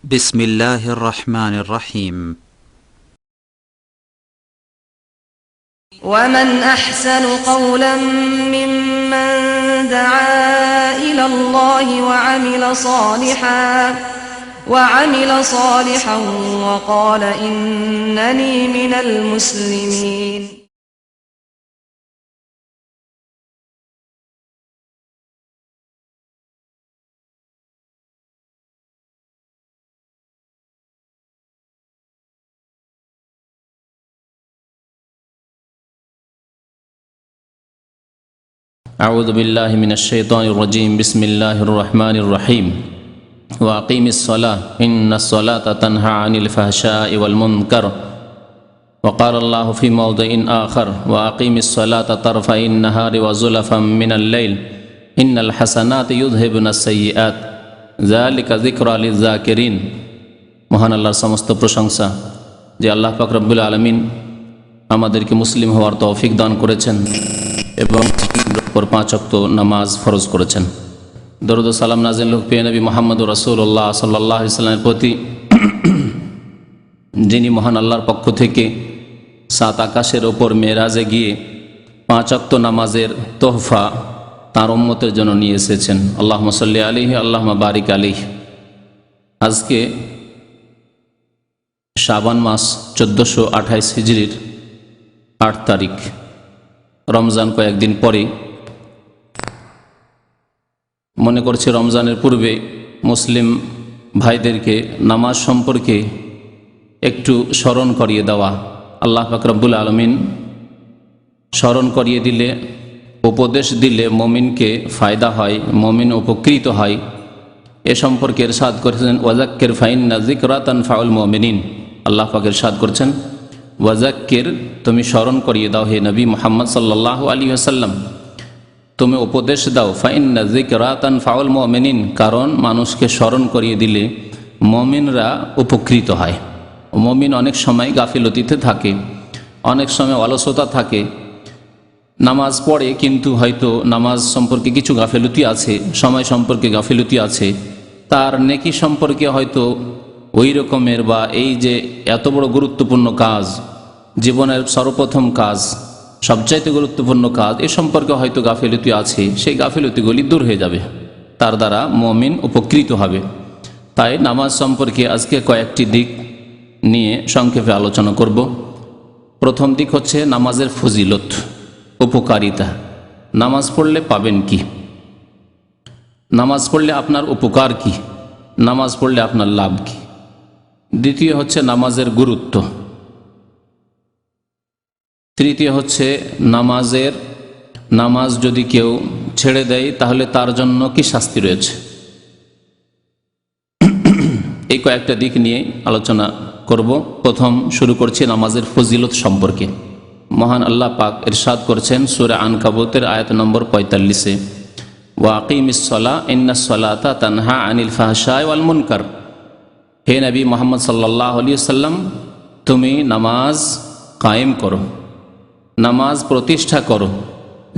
بسم الله الرحمن الرحيم. ومن أحسن قولا ممن دعا إلى الله وعمل صالحا وقال إنني من المسلمين. أعوذ بالله من الشيطان الرجيم. بسم الله الرحمن الرحيم. وأقيم الصلاة إن الصلاة تنهى عن الفحشاء والمنكر. وقال الله في موضع آخر وأقيم الصلاة طرفي النهار وزلفا من الليل إن الحسنات يذهبن السيئات ذلك ذكرى للذاكرين. মহান আল্লাহর সমস্ত প্রশংসা যে আল্লাহ পাক রব্বুল আলামিন আমাদেরকে মুসলিম হওয়ার তৌফিক দান করেছেন এবং 5 ওয়াক্ত নামাজ ফরজ করেছেন। দরুদ ও সালাম নাযিল হোক প্রিয় নবী মুহাম্মদুর রাসূলুল্লাহ সাল্লাল্লাহু আলাইহি ওয়াসাল্লামের প্রতি, যিনি মহান আল্লাহর পক্ষ থেকে 7 আকাশের ওপর মেরাজে গিয়ে 5 ওয়াক্ত নামাজের তোহফা তার উম্মতের জন্য নিয়ে এসেছেন। আল্লাহুম্মা সাল্লি আলাইহি আল্লাহুম্মা বারিক আলাইহি। আজকে শাবান মাস 1428 হিজরির 8 তারিখ, রমজান কয়েকদিন পরে। মনে করছি রমজানের পূর্বে মুসলিম ভাইদেরকে নামাজ সম্পর্কে একটু স্মরণ করিয়ে দেওয়া। আল্লাহ পাক রব্বুল আলামিন স্মরণ করিয়ে দিলে, উপদেশ দিলে মমিনকে ফায়দা হয়, মমিন উপকৃত হয়। এ সম্পর্কে ইরশাদ করেছেন ওয়াজাক্কির ফাইন্না যিকরা তানফাউল মুমিনিন। আল্লাহ পাক ইরশাদ করেছেন ওয়াজাক্কির, তুমি স্মরণ করিয়ে দাও হে নবী মুহাম্মদ সাল্লাল্লাহু আলাইহি ওয়াসাল্লাম, তুমি উপদেশ দাও। ফাইন্না যিকরা তানফাউল মুমিনিন, কারণ মানুষকে স্মরণ করিয়ে দিলে মুমিনরা উপকৃত হয়। মুমিন অনেক সময় গাফিলতিতে থাকে, অনেক সময় অলসতা থাকে, নামাজ পড়ে কিন্তু হয়তো নামাজ সম্পর্কে কিছু গাফিলতি আছে, সময় সম্পর্কে গাফিলতি আছে, তার নেকি সম্পর্কে হয়তো ওই রকমের, বা এই যে এত বড় গুরুত্বপূর্ণ কাজ, জীবনের সর্বপ্রথম কাজ, সবচাইতে গুরুত্বপূর্ণ কাজ, এ সম্পর্কে হয়তো গাফিলতি আছে। সেই গাফিলতিগুলি দূর হয়ে যাবে, তার দ্বারা মুমিন উপকৃত হবে। তাই নামাজ সম্পর্কে আজকে কয়েকটি দিক নিয়ে সংক্ষেপে আলোচনা করব। প্রথম দিক হচ্ছে নামাজের ফজিলত, উপকারিতা। নামাজ পড়লে পাবেন কি? নামাজ পড়লে আপনার উপকার কি? নামাজ পড়লে আপনার লাভ কি? দ্বিতীয় হচ্ছে নামাজের গুরুত্ব। তৃতীয় হচ্ছে নামাজ যদি কেউ ছেড়ে দেয় তাহলে তার জন্য কি শাস্তি রয়েছে। এই কয়েকটা দিক নিয়ে আলোচনা করব। প্রথম শুরু করছি নামাজের ফজিলত সম্পর্কে। মহান আল্লাহ পাক ইরশাদ করেছেন সূরা আনকাবুতের আয়াত নম্বর 45-এ, ওয়া আকিমিস সালাহ ইন্নাস সালাতা তানহা আনিল ফাহশাই ওয়াল মুনকার। হে নবী মুহাম্মদ সাল্লাল্লাহু আলাইহি ওয়াসাল্লাম, তুমি নামাজ কায়েম করো, নামাজ প্রতিষ্ঠা করো।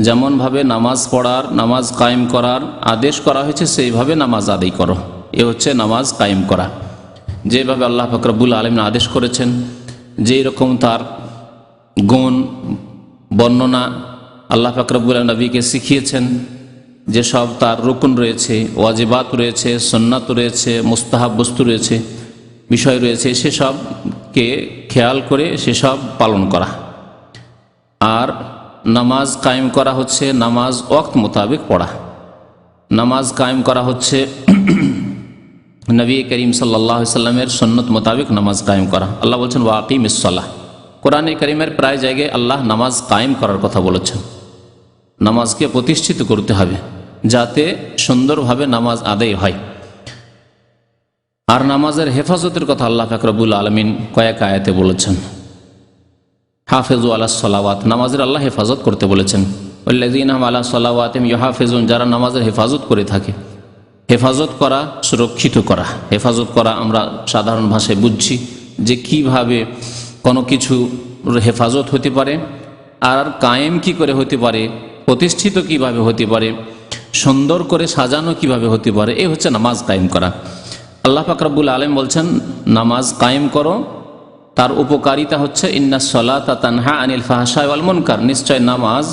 যেমনভাবে নামাজ পড়ার, নামাজ কায়েম করার আদেশ করা হয়েছে সেইভাবে নামাজ আদায় করো। এ হচ্ছে নামাজ কায়েম করা। যেভাবে আল্লাহ পাক রব্বুল আলামিন আদেশ করেছেন, যেই রকম তার গুণ বর্ণনা আল্লাহ পাক রব্বুল আলামিন নবীকে শিখিয়েছেন, যেসব তার রুকুন রয়েছে, ওয়াজিবাত রয়েছে, সুন্নাত রয়েছে, মুস্তাহাব বস্তু রয়েছে, বিষয় রয়েছে, সেসবকে খেয়াল করে সেসব পালন করা। আর নামাজ কায়েম করা হচ্ছে নামাজ ওয়াক্ত মোতাবেক পড়া। নামাজ কায়েম করা হচ্ছে নবী করিম সাল্লাল্লাহু আলাইহি সাল্লামের সুন্নত মোতাবেক নামাজ কায়েম করা। আল্লাহ বলছেন ওয়া আকিমিস সালাহ। কোরআনে কারিমের প্রায় জায়গায় আল্লাহ নামাজ কায়েম করার কথা বলেছেন। নামাজকে প্রতিষ্ঠিত করতে হবে যাতে সুন্দরভাবে নামাজ আদায় হয়। আর নামাজের হেফাজতের কথা আল্লাহ পাক রব্বুল আলামিন কয়েক আয়াতে বলেছেন। হাফেজু আলাস সালাওয়াত, নামাজের আল্লাহ হেফাজত করতে বলেছেন। ওয়াল্লাযীনা হুম আলা সালাওয়াতিহিম ইউহাফিজুন, যারা নামাজের হেফাজত করে থাকে। হেফাজত করা, সুরক্ষিত করা। হেফাজত করা আমরা সাধারণ ভাষায় বুঝছি যে কিভাবে কোনো কিছু হেফাজত হতে পারে, আর কায়েম কি করে হতে পারে, প্রতিষ্ঠিত কিভাবে হতে পারে, সুন্দর করে সাজানো কিভাবে হতে পারে। এ হচ্ছে নামাজ কায়েম করা। আল্লাহ পাক রব্বুল আলামিন বলছেন নামাজ কায়েম করো, তার উপকারিতা হচ্ছে ইন্নাস সালাতা তানহা আনিল ফাহশাই ওয়াল মুনকার, নিশ্চয় নামাজ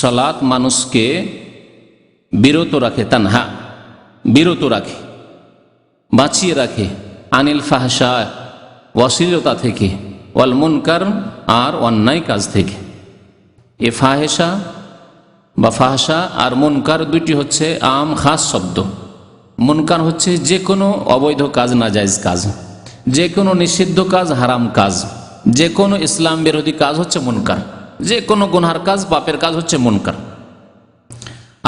সালাত মানুষকে বিরত রাখে, তানহা বিরত রাখে, বাঁচিয়ে রাখে, আনিল ফাহশা অশ্লীলতা থেকে, ওয়াল মুনকার আর অন্যায় কাজ থেকে। এ ফাহেসা বা ফাহশা আর মুনকার দুটি হচ্ছে আম খাস শব্দ। মুনকার হচ্ছে যে কোনো অবৈধ কাজ, নাজায়েজ কাজ, যে কোনো নিষিদ্ধ কাজ, হারাম কাজ, যে কোনো ইসলাম বিরোধী কাজ হচ্ছে মুনকার, যে কোনো গুনহার কাজ, পাপের কাজ হচ্ছে মুনকার।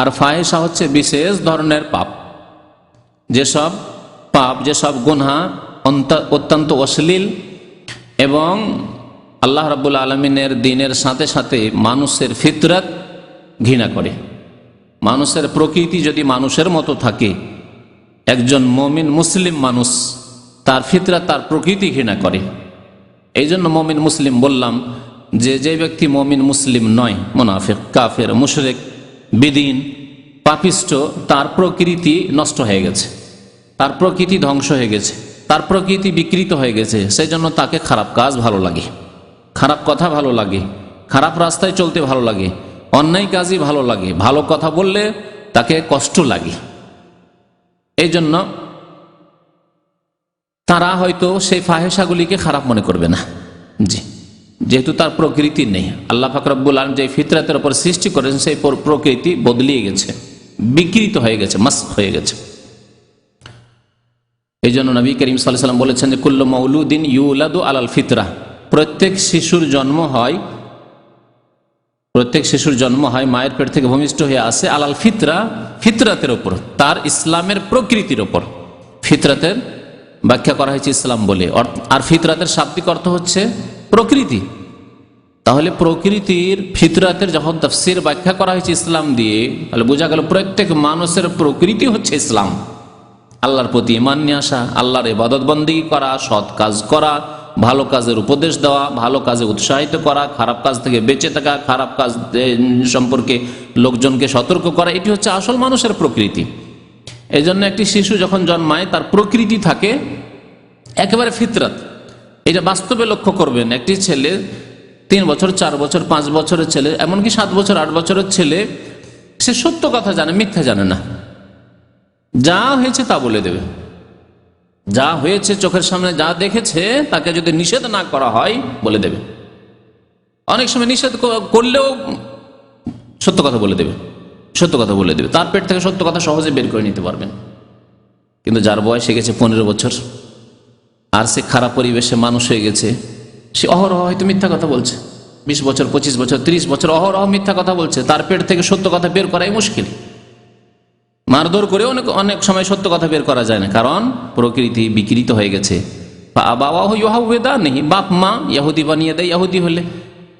আর ফাহেসা হচ্ছে বিশেষ ধরনের পাপ, যেসব পাপ, যেসব গুনহা অত্যন্ত অশ্লীল এবং আল্লাহ রাব্বুল আলামিনের দ্বীনের সাথে সাথে মানুষের ফিতরত ঘৃণা করে। মানুষের প্রকৃতি যদি মানুষের মতো থাকে, একজন মুমিন মুসলিম মানুষ তার ফিতরত, তার প্রকৃতি ঘৃণা করে। এই জন্য মুমিন মুসলিম বললাম, যে ব্যক্তি মুমিন মুসলিম নয়, মুনাফিক, কাফের, মুশরিক, বিদিন, পাপিষ্ট, তার প্রকৃতি নষ্ট হয়ে গেছে, তার প্রকৃতি ধ্বংস হয়ে গেছে, তার প্রকৃতি বিকৃত হয়ে গেছে। সেই জন্য তাকে খারাপ কাজ ভালো লাগে, খারাপ কথা ভালো লাগে, খারাপ রাস্তায় চলতে ভালো লাগে, অন্যায় কাজই ভালো লাগে, ভালো কথা বললে তাকে কষ্ট লাগে। এই জন্য তারা হয়তো সেই ফাহেসাগুলিকে খারাপ মনে করবে না, জি, যেহেতু তার প্রকৃতি নেই। আল্লাহ পাক রব্বুল আলামিন যে ফিতরাতের উপর সৃষ্টি করেছেন সেই প্রকৃতি বদলিয়ে গেছে, বিকৃত হয়ে গেছে, মাস্ক হয়ে গেছে। এই জন্য নবী করিম সাল্লাল্লাহু আলাইহি ওয়াসাল্লাম বলেছেন যে কুল্লু মাউলুদিন ইউলাদু আলাল ফিতরা, প্রত্যেক শিশুর জন্ম হয় মায়ের পেট থেকে ভূমিষ্ঠ হয়ে আসে আলাল ফিতরা, ফিতরাতের ওপর, তার ইসলামের প্রকৃতির ওপর। ফিতরাতের ব্যাখ্যা করা হয়েছে ইসলাম বলে, আর ফিতরাতের শাব্দিক অর্থ হচ্ছে প্রকৃতি। তাহলে প্রকৃতির ফিতরাতের যখন তাফসীর ব্যাখ্যা করা হয়েছে ইসলাম দিয়ে, তাহলে বোঝা গেল প্রত্যেক মানুষের প্রকৃতি হচ্ছে ইসলাম। আল্লাহর প্রতি ঈমান নিয়ে আসা, আল্লাহর ইবাদত বন্দেগী করা, সৎ কাজ করা, ভালো কাজের উপদেশ দেওয়া, ভালো কাজে উৎসাহিত করা, খারাপ কাজ থেকে বেঁচে থাকা, খারাপ কাজ সম্পর্কে লোকজনকে সতর্ক করা, এটি হচ্ছে আসল মানুষের প্রকৃতি। এই জন্য একটি শিশু যখন জন্মায় তার প্রকৃতি থাকে একেবারে ফিতরাত। এটা বাস্তবে লক্ষ্য করবেন, একটি ছেলে 3 বছর, 4 বছর, 5 বছরের ছেলে, এমনকি 7 বছর, 8 বছরের ছেলে, সে সত্য কথা জানে, মিথ্যা জানে না। যা হয়েছে তা বলে দেবে, যা হয়েছে চোখের সামনে যা দেখেছে তাকে যদি নিষেধ না করা হয় বলে দেবে। অনেক সময় নিষেধ করলেও সত্য কথা বলে দেবে, সত্য কথা বলে দেবে, তার পেট থেকে সত্য কথা সহজে বের করে নিতে পারবেন। কিন্তু যার বয়স হয়ে গেছে 15 বছর আর সে খারাপ পরিবেশে মানুষ হয়ে গেছে, সে অহরহ হয়তো মিথ্যা কথা বলছে, 20 বছর, 25 বছর, 30 বছর অহরহ মিথ্যা কথা বলছে, তার পেট থেকে সত্য কথা বের করাই মুশকিল। মারধর করে অনেক সময় সত্য কথা বের করা যায় না, কারণ প্রকৃতি বিকৃত হয়ে গেছে। বাপ মা ইহুদি বানিয়ে দেয়, ইহুদি হলে,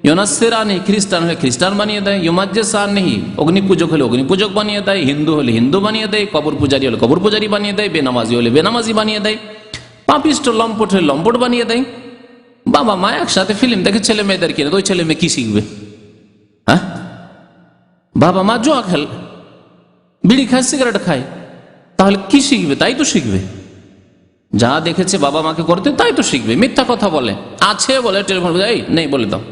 ইউনাসসিরা নেই, খ্রিস্টান হলে খ্রিস্টান বানিয়ে দেয়, ইউমাজ্জিসা নেই, অগ্নি পূজক হলে অগ্নি পূজক বানিয়ে দেয়, হিন্দু হলে হিন্দু বানিয়ে দেয়, কবর পূজারী হলে কবর পূজারী বানিয়ে দেয়, বেনামাজি হলে বেনামাজি বানিয়ে দেয়, পাপিষ্ট লম্পট হলে লম্পট বানিয়ে দেয়। বাবা মা একসাথে ফিল্ম দেখে ছেলে মেয়েদের কিনে, ওই ছেলে মেয়ে কি শিখবে? হ্যাঁ, বাবা মা জুয়া খেল, বিড়ি খায়, সিগারেট খায়, তাহলে কি শিখবে? তাই তো শিখবে, যা দেখেছে বাবা মাকে করতে তাই তো শিখবে। মিথ্যা কথা বলে, আছে বলে টেলিফোন, এই নেই বলে দাও,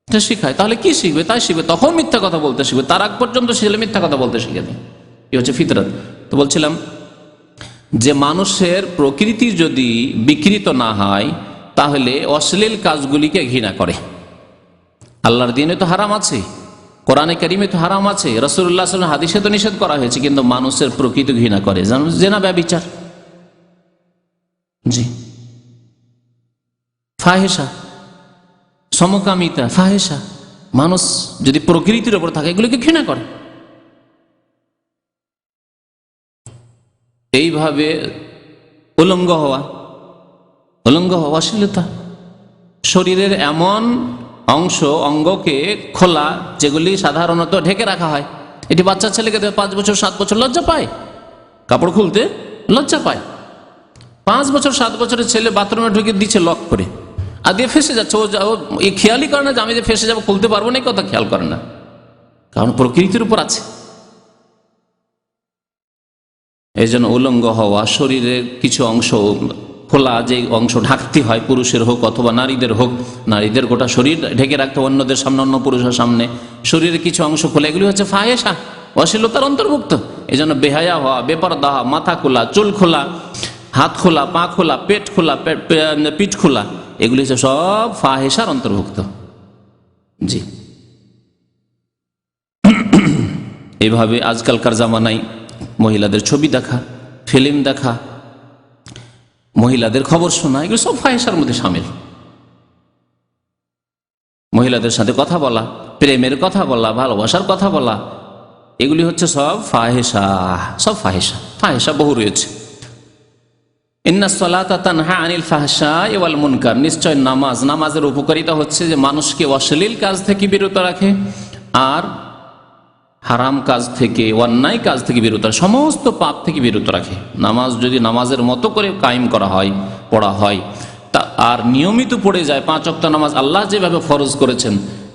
এটা শিখায়, তাহলে কি শিখবে? তাই শিখবে, তখন মিথ্যা কথা বলতে শিখবে। তার আগ পর্যন্ত ছেলে মিথ্যা কথা বলতে শিখে নেই। এই হচ্ছে ফিতরত। তো বলছিলাম যে মানুষের প্রকৃতি যদি বিকৃত না হয় তাহলে অশ্লীল কাজগুলিকে ঘৃণা করে। আল্লাহর দ্বীনে তো হারাম আছে, কোরআনে কারিমে তো হারাম আছে, রাসূলুল্লাহ সাল্লাল্লাহু আলাইহি ওয়াসাল্লাম হাদিসে তো নিষেধ করা হয়েছে, কিন্তু মানুষের প্রকৃতি ঘৃণা করে। জেনা, ব্যভিচার, জি, ফাহেসা, সমকামিতা, ফাহেসা, মানুষ যদি প্রকৃতির উপর থাকে এগুলোকে ঘৃণা করে। এইভাবে উলঙ্গ হওয়া, অশ্লীলতা, শরীরের এমন অংশ অঙ্গকে খোলা যেগুলি সাধারণত ঢেকে রাখা হয়। এটি বাচ্চা ছেলেকে 5 বছর 7 বছর লজ্জা পায়, কাপড় খুলতে লজ্জা পায়। 5 বছর 7 বছরের ছেলে বাথরুমে ঢুকে দিচ্ছে লক করে, আর দিয়ে ফেসে যাচ্ছে, ও এই খেয়ালই করে না যে আমি যে ফেসে যাবো, খুলতে পারবো না, কথা খেয়াল করে না, কারণ প্রকৃতির উপর আছে। এই জন্য উলঙ্গ হওয়া, শরীরের কিছু অংশ খোলা, যে অংশ ঢাকতে হয়, পুরুষের হোক অথবা নারীদের হোক, নারীদের গোটা শরীর ঢেকে রাখতে হয় অন্যদের সামনে, অন্য পুরুষের সামনে, শরীরের কিছু অংশ খোলা, এগুলি হচ্ছে ফাহেসা, অশ্লীলতার অন্তর্ভুক্ত। এই জন্য বেহায়া হওয়া, বেপরদা হওয়া, মাথা খোলা, চুল খোলা, হাত খোলা, পা খোলা, পেট খোলা, পিঠ খোলা, এগুলি হচ্ছে সব ফাহেসার অন্তর্ভুক্ত। জি, এইভাবে আজকালকার জামানায় মহিলাদের ছবি দেখা, ফিল্ম দেখা, মহিলাদের খবর শোনা, এগুলো সব ফাহেসার মধ্যে শামিল। মহিলাদের সাথে কথা বলা, প্রেমের কথা বলা, ভালোবাসার কথা বলা, এগুলি হচ্ছে সব ফাহেসা, সব ফাহেসা। ফাহেসা বহু রয়েছে। ইন্নাস সালাতা তানহা আনিল ফাহশাই ওয়াল মুনকার, নিশ্চয় নামাজ, নামাজের উপকারিতা হচ্ছে যে মানুষকে অশ্লীল কাজ থেকে বিরত রাখে আর হারাম কাজ থেকে, অন্যায় কাজ থেকে বিরত রাখে, সমস্ত পাপ থেকে বিরত রাখে। নামাজ যদি নামাজের মতো করে কায়েম করা হয়, পড়া হয়, তা আর নিয়মিত পড়ে যায়, 5 ওয়াক্ত নামাজ আল্লাহ যেভাবে ফরজ করেছেন,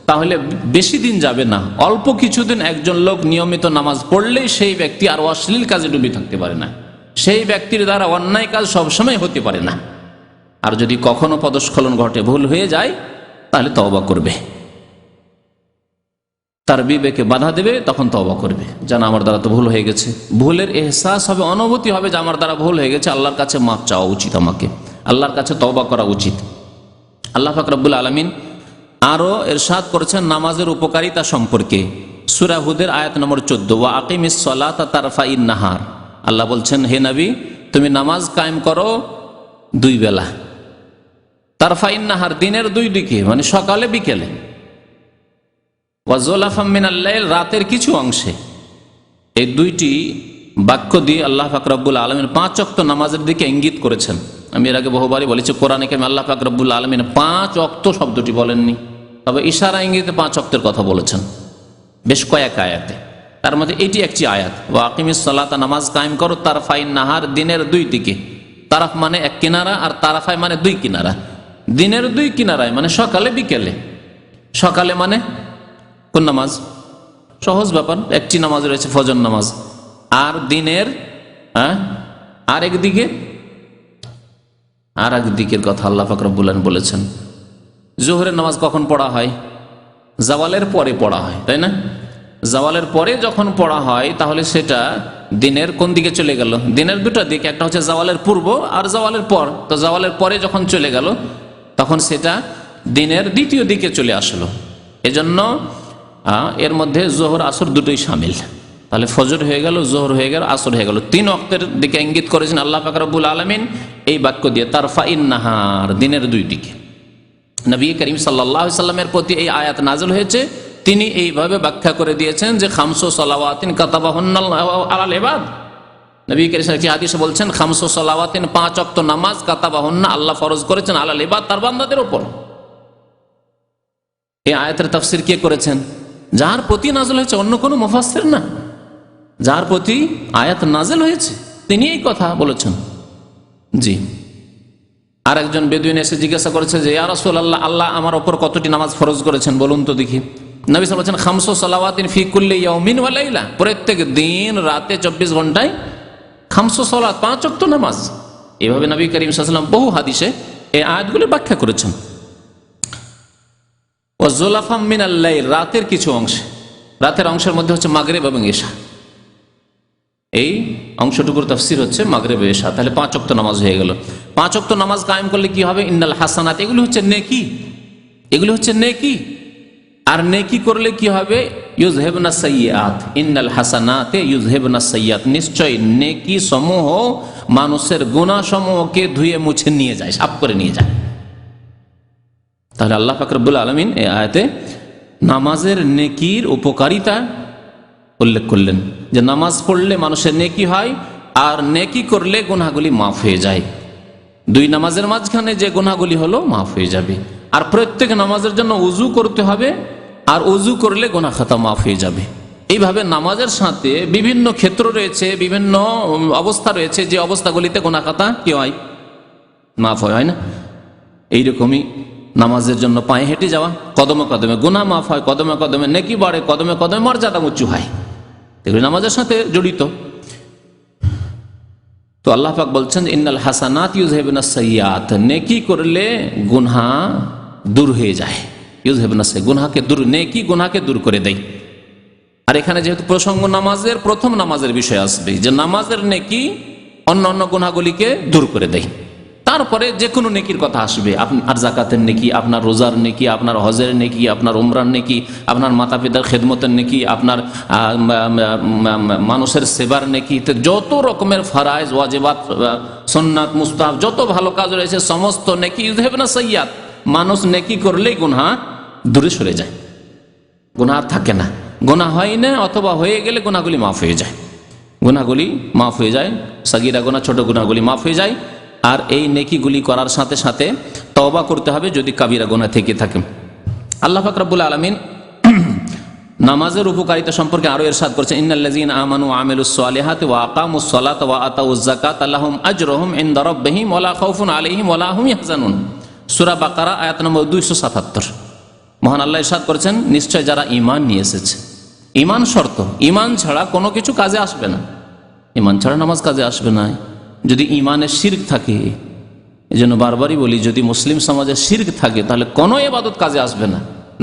তাহলে বেশি দিন যাবে না, অল্প কিছুদিন একজন লোক নিয়মিত নামাজ পড়লেই সেই ব্যক্তি আর অশ্লীল কাজে ডুবে থাকতে পারে না, সেই ব্যক্তির দ্বারা অন্যায় কাজ সবসময় হতে পারে না। আর যদি কখনো পদস্খলন ঘটে, ভুল হয়ে যায়, তাহলে তওবা করবে, তার বিবেকে বাধা দেবে, তখন তওবা করবে, জানা আমার দ্বারা তো ভুল হয়ে গেছে, ভুলের এহসাস হবে, অনুভূতি হবে যে আমার দ্বারা ভুল হয়ে গেছে, আল্লাহর কাছে মাপ চাওয়া উচিত, আমাকে আল্লাহর কাছে তওবা করা উচিত। আল্লাহ পাক রব্বুল আলামিন আরো ইরশাদ করেছেন নামাজের উপকারিতা সম্পর্কে, সূরা হুদের আয়াত নম্বর 14, ওয়া আকিমিস সালাতা তারফাইন নাহার। আল্লাহ বলছেন, হে নবী, তুমি নামাজ কায়েম করো 2 বেলা, তারফাইন নাহার, দিনের 2 দিকে, মানে সকালে বিকেলে, ওয়াজলাফাম মিনাল লাইল, রাতের কিছু অংশে। এই 2টি বাক্য দিয়ে আল্লাহ পাক রব্বুল আলামিন 5 ওয়াক্ত নামাজের দিকে ইঙ্গিত করেছেন। আমি এর আগে বহুবারই বলেছি, কোরআনে কারিমে আল্লাহ পাক রব্বুল আলামিন 5 ওয়াক্ত শব্দটি বলেননি, তবে ইশারা ইঙ্গিতে 5 ওয়াক্তের কথা বলেছেন বেশ কয়েক আয়াতে। তার মধ্যে এটি একটি আয়াত, ওয়া আকিমিস সালাতা, নামাজ কায়েম করো, তারফাইন নাহার, দিনের 2 দিকে। তারাফ মানে এক কিনারা, আর তারাফাই মানে 2 কিনারা। দিনের 2 কিনারায় মানে সকালে বিকেলে। সকালে মানে কোন নামাজ? সহজ ব্যাপার, একটি নামাজ রয়েছে ফজর নামাজ। আর দিনের আর একদিকের কথা আল্লাহ পাক রব্বুল আলামিন বলেছেন। জোহরের নামাজ কখন পড়া হয়? জাওয়ালের পরে পড়া হয়, তাই না? জাওয়ালের পরে যখন পড়া হয়, তাহলে সেটা দিনের কোন দিকে চলে গেল? দিনের 2টা দিক, একটা হচ্ছে জাওয়ালের পূর্ব আর জাওয়ালের পর। তো জাওয়ালের পরে যখন চলে গেল, তখন সেটা দিনের 2য় দিকে চলে আসলো। এজন্য এর মধ্যে জোহর আসর দুটোই শামিল। তাহলে ফজর হয়ে গেল, জোহর হয়ে গেল, আসর হয়ে গেল, 3 ওয়াক্তের দিকে ইঙ্গিত করেছেন আল্লাহ পাক রব্বুল আলামিন এই বাক্য দিয়ে, তারফাইন নাহার, দিনের 2 দিকে। নবী করিম সাল্লাল্লাহু আলাইহি সাল্লামের প্রতি এই আয়াত নাযিল হয়েছে, তিনি এইভাবে ব্যাখ্যা করে দিয়েছেন যে খামসু সালাওয়াতিন কাতাবাহুন্নাল্লাহু আলাল ইবাদ। নবী করিম সাল্লাল্লাহু আলাইহি হাদিসে বলছেন, খামসু সালাওয়াতিন, 5 ওয়াক্ত নামাজ, কাতাবাহুন্না, আল্লাহ ফরজ করেছেন, আলাল ইবাদ, তার বান্দাদের উপর। এই আয়াতের তাফসীর কে করেছেন? যার প্রতি নাযিল হয়েছে, অন্য কোনো মুফাসসির না, যার প্রতি আয়াত নাযিল হয়েছে তিনি এই কথা বলেছেন। জি, আর একজন বেদুইন এসে জিজ্ঞাসা করেছে যে, ইয়া রাসূলুল্লাহ, আল্লাহ আমার উপর কতটি নামাজ ফরজ করেছেন বলুন তো দেখি। নবী সাল্লাল্লাহু আলাইহি ওয়াসাল্লাম বলেছেন, খামসু সালাওয়াতিন ফি কুল্লি ইয়াউমিন ওয়া লাইলা, প্রত্যেক দিন রাতে 24 ঘন্টায় খামসু সালাত, 5 ওয়াক্ত নামাজ। এভাবে নবী করিম সাল্লাল্লাহু আলাইহি ওয়াসাল্লাম বহু হাদিসে এই আয়াতগুলো ব্যাখ্যা করেছেন। ওয়া যুলাফাম মিনাল লাইল, রাতের কিছু অংশ, রাতের অংশের মধ্যে হচ্ছে মাগরিব এবং এশা। এই অংশটুকুর তাফসীর হচ্ছে মাগরিব এশা। তাহলে 5 ওয়াক্ত নামাজ হয়ে গেল। 5 ওয়াক্ত নামাজ কায়েম করলে কি হবে? ইন্নাল হাসানাত, এগুলো হচ্ছে নেকি, এগুলো হচ্ছে নেকি। আর নেকি করলে কি হবে? ইউযহিবুনাস সাইয়্যাত, ইন্নাল হাসানাতে ইউযহিবুনাস সাইয়্যাত, নিশ্চয় নেকি সমূহ মানুষের গুনাহ সমূহকে ধুয়ে মুছে নিয়ে যায়, সাফ করে নিয়ে যায়। তাহলে আল্লাহ পাক রব্বুল আলামিন এই আয়াতে নামাজের নেকির উপকারিতা উল্লেখ করলেন, যে নামাজ পড়লে মানুষের নেকি হয়, আর নেকি করলে গুনাহগুলি মাফ হয়ে যায়। 2 নামাজের মাঝখানে যে গুনাহগুলি হলো মাফ হয়ে যাবে। আর প্রত্যেক নামাজের জন্য উযু করতে হবে, আর উযু করলে গুনাহ খাতা মাফ হয়ে যাবে। এইভাবে নামাজের সাথে বিভিন্ন ক্ষেত্র রয়েছে, বিভিন্ন অবস্থা রয়েছে, যে অবস্থাগুলিতে গুনাহ খাতা কি হয়? মাফ হয় না? এইরকমই নামাজের জন্য পায়ে হেঁটে যাওয়া, কদমে কদমে গুনাহ মাফ হয়, কদমে কদমে নেকি বাড়ে, কদমে কদমে মর্যাদা উঁচু হয়, এগুলি নামাজের সাথে জড়িত। তো আল্লাহ পাক বলছেন ইন্নাল হাসানাত ইউযহিবুনাস সাইয়্যাত, নেকি করলে গুনাহ দূর হয়ে যায়। ইউযহিবুনাস সাইয়্যাত, গুনাহকে দূর, নেকি গুনাহকে দূর করে দেয়। আর এখানে যেহেতু প্রসঙ্গ নামাজের, প্রথম নামাজের বিষয় আসবে, যে নামাজের নেকি অন্য অন্য গুনাহগুলিকে দূর করে দেয়। তারপরে যে কোনো নেকির কথা আসবে, আপনার জাকাতের নেকি, আপনার রোজার নেকি, আপনার হজের নেকি, আপনার উমরার নেকি, আপনার মাতা পিতার খেদমতের নেকি, আপনার মানুষের সেবার নেকি, যত রকমের ফরাইজ, ওয়াজিবাত, সুন্নাত, মুস্তাহাব, যত ভালো কাজ রয়েছে সমস্ত নেকি ইউযহিবুনাস সাইয়্যাত। মানুষ নেকি করলেই গুনাহ দূরে সরে যায়, গুনাহ আর থাকে না। গুনাহ হয় না অথবা হয়ে গেলে গুনাহগুলি মাফ হয়ে যায়, গুনাহগুলি মাফ হয়ে যায়, সাগীরা গুনাহ, ছোট গুনাহগুলি মাফ হয়ে যায়। আর এই নেকিগুলি করার সাথে সাথে তওবা করতে হবে যদি কাবিরা গুনাহ থেকে থাকে। আল্লাহ পাক রব্বুল আলামিন নামাজের উপকারিতা সম্পর্কে আরো ইরশাদ করেছেন, ইন্নাল্লাযীনা আমানু ওয়া আমিলুস সালিহাতি ওয়া আকামুস সালাতা ওয়া আতাউয যাকাতা লাহুম আজরুহুম ইনদা রাব্বিহিম ওয়া লা খাউফুন আলাইহিম ওয়া লা হুম ইয়াহজানুন। সূরা বাকারা আয়াত নম্বর 277। মহান আল্লাহ ইরশাদ করেছেন, নিশ্চয় যারা ঈমান নিয়ে এসেছে, ঈমান শর্ত, ঈমান ছাড়া কোনো কিছু কাজে আসবে না, ঈমান ছাড়া নামাজ কাজে আসবে না। যদি ঈমানের শিরক থাকে, এজন্য বারবারই বলি, যদি মুসলিম সমাজে শিরক থাকে তাহলে কোনো ইবাদত কাজে আসবে না,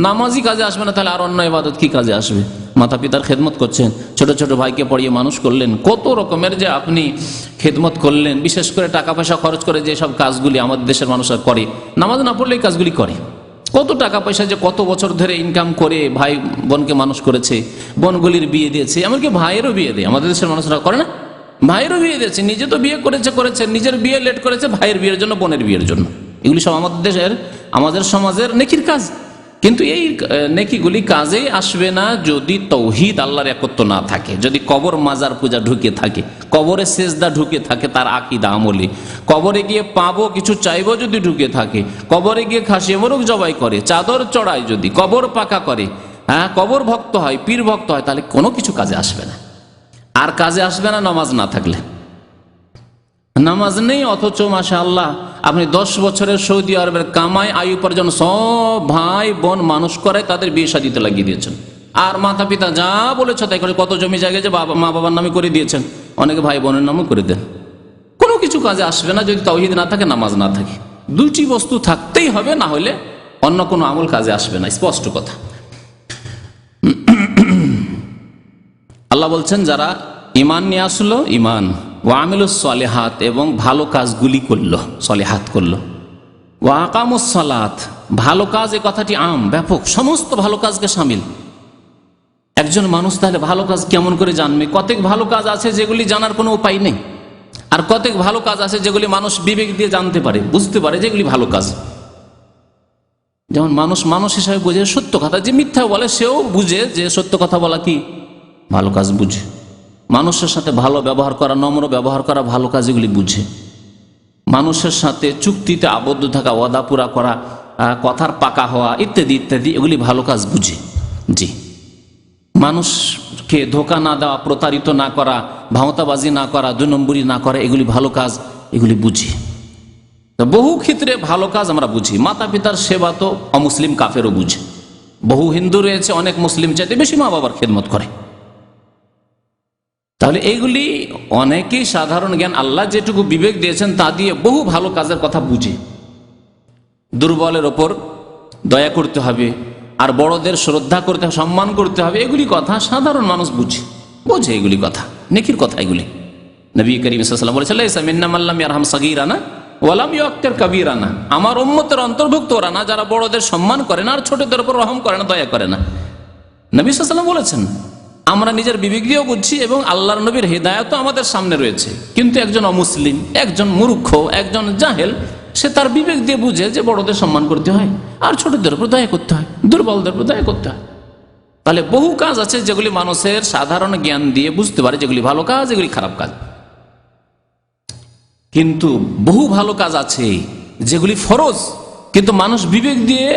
নামাজই কাজে আসবে না, তাহলে আর অন্য ইবাদত কি কাজে আসবে? মাতা পিতার খেদমত করছেন, ছোট ছোট ভাইকে পড়িয়ে মানুষ করলেন, কত রকমের যে আপনি খেদমত করলেন, বিশেষ করে টাকা পয়সা খরচ করে যে সব কাজগুলি আমাদের দেশের মানুষরা করে, নামাজ না পড়লে এই কাজগুলি করে। কত টাকা পয়সা যে কত বছর ধরে ইনকাম করে ভাই বোনকে মানুষ করেছে, বোনগুলির বিয়ে দিয়েছে, এমনকি ভাইয়েরও বিয়ে দেয়, আমাদের দেশের মানুষরা করে না? ভাইয়েরও বিয়ে দিয়েছে, নিজে তো বিয়ে করেছে, নিজের বিয়ে লেট করেছে, ভাইয়ের বিয়ের জন্য, বোনের বিয়ের জন্য। এগুলি সব আমাদের দেশের, আমাদের সমাজের নেকির কাজ। কিন্তু এই নেকিগুলি কাজেই আসবে না যদি তৌহিদ, আল্লাহর একত্ব না থাকে, যদি কবর মাজার পূজা ঢুকে থাকে, কবরে সেজদা ঢুকে থাকে, তার আকীদা আমলি, কবরে গিয়ে পাবো কিছু চাইবো যদি ঢুকে থাকে, কবরে গিয়ে খাসি মোরগ জবাই করে, চাদর চড়ায়, যদি কবর পাকা করে, হ্যাঁ, কবর ভক্ত হয়, পীর ভক্ত হয়, তাহলে কোনো কিছু কাজে আসবে না। আর কাজে আসবে না নামাজ না থাকলে। নামাজ নেই অথচ মাশাআল্লাহ আপনি 10 বছরের সৌদি আরবের কামাই আয় উপার্জন সব ভাই বোন মানুষ করে তাদের বিয়ে শাদীতে লাগিয়ে দিয়েছেন, আর মাতা পিতা যা বলেছে তাই করে। কত জমি জায়গায় যে মা বাবার নামে করে দিয়েছেন, অনেকে ভাই বোনের নামে করে দেন। কোনো কিছু কাজে আসবে না যদি তাওহীদ না থাকে, নামাজ না থাকে। দুইটি বস্তু থাকতেই হবে, না হলে অন্য কোনো আমল কাজে আসবে না, স্পষ্ট কথা। আল্লাহ বলছেন যারা ঈমান নিয়ে আসলো, ঈমান ওয়া আমিলুস সালিহাত, এবং ভালো কাজগুলি করলো, সালিহাত করলো, ওয়া আকামুস সালাত, ভালো কাজ, এই কথাটি আম, ব্যাপক, সমস্ত ভালো কাজকে শামিল। একজন মানুষ তাহলে ভালো কাজ কেমন করে জানবে? কতক ভালো কাজ আছে যেগুলি জানার কোনো উপায় নেই, আর কতক ভালো কাজ আছে যেগুলি মানুষ বিবেক দিয়ে জানতে পারে, বুঝতে পারে যেগুলি ভালো কাজ। যেমন মানুষ হিসাবে বুঝে সত্য কথা, যে মিথ্যা বলে সেও বুঝে যে সত্য কথা বলা কি ভালো কাজ, বুঝে। মানুষের সাথে ভালো ব্যবহার করা, নম্র ব্যবহার করা ভালো কাজ, এগুলি বুঝে। মানুষের সাথে চুক্তিতে আবদ্ধ থাকা, ওয়াদা পুরা করা, কথার পাকা হওয়া, ইত্যাদি ইত্যাদি, এগুলি ভালো কাজ বুঝে। জি, মানুষকে ধোকা না দেওয়া, প্রতারিত না করা, ভাওতাবাজি না করা, 2 নম্বরি না করা, এগুলি ভালো কাজ, এগুলি বুঝি। বহু ক্ষেত্রে ভালো কাজ আমরা বুঝি। মাতা পিতার সেবা তো অমুসলিম কাফেরও বুঝে। বহু হিন্দু রয়েছে অনেক মুসলিম চাইতে বেশি মা বাবার খেদমত করে। তাহলে এইগুলি অনেকেই সাধারণ জ্ঞান, আল্লাহ যেটুকু বিবেক দিয়েছেন তা দিয়ে বহু ভালো কাজের কথা বুঝে। দুর্বলের ওপর দয়া করতে হবে, আর বড়দের শ্রদ্ধা করতে হবে, সম্মান করতে হবে, এগুলি কথা সাধারণ মানুষ বোঝে এগুলি কথা, নেকির কথা এগুলি। নবী করিম সাল্লাল্লাহু আলাইহি ওয়াসাল্লাম বলেছেন, লাইসা মিন্না মান লাম ইয়ারহাম সাগীরানা ওয়া লাম ইউক্কির কাবীরানা, আমার উম্মতের অন্তর্ভুক্ত ওরা না যারা বড়দের সম্মান করে না আর ছোটদের উপর রহম করে না, দয়া করে না। নবী সাল্লাল্লাহু আলাইহি ওয়াসাল্লাম বলেছেন। আমরা নিজের বিবেক দিয়েও বুঝছি এবং আল্লাহর নবীর হিদায়াতও আমাদের সামনে রয়েছে। কিন্তু একজন অমুসলিম, একজন মূর্খ, একজন জাহেল, সে তার বিবেক দিয়ে বুঝে যে বড়দের সম্মান করতে হয় আর ছোটদের উপর দয়া করতে হয়, দুর্বলদের উপর দয়া করতে হয়। তাহলে বহু কাজ আছে যেগুলি মানুষের সাধারণ জ্ঞান দিয়ে বুঝতে পারে যেগুলি ভালো কাজ, এগুলি খারাপ কাজ। কিন্তু বহু ভালো কাজ আছে যেগুলি ফরজ, কিন্তু মানুষ বিবেক দিয়ে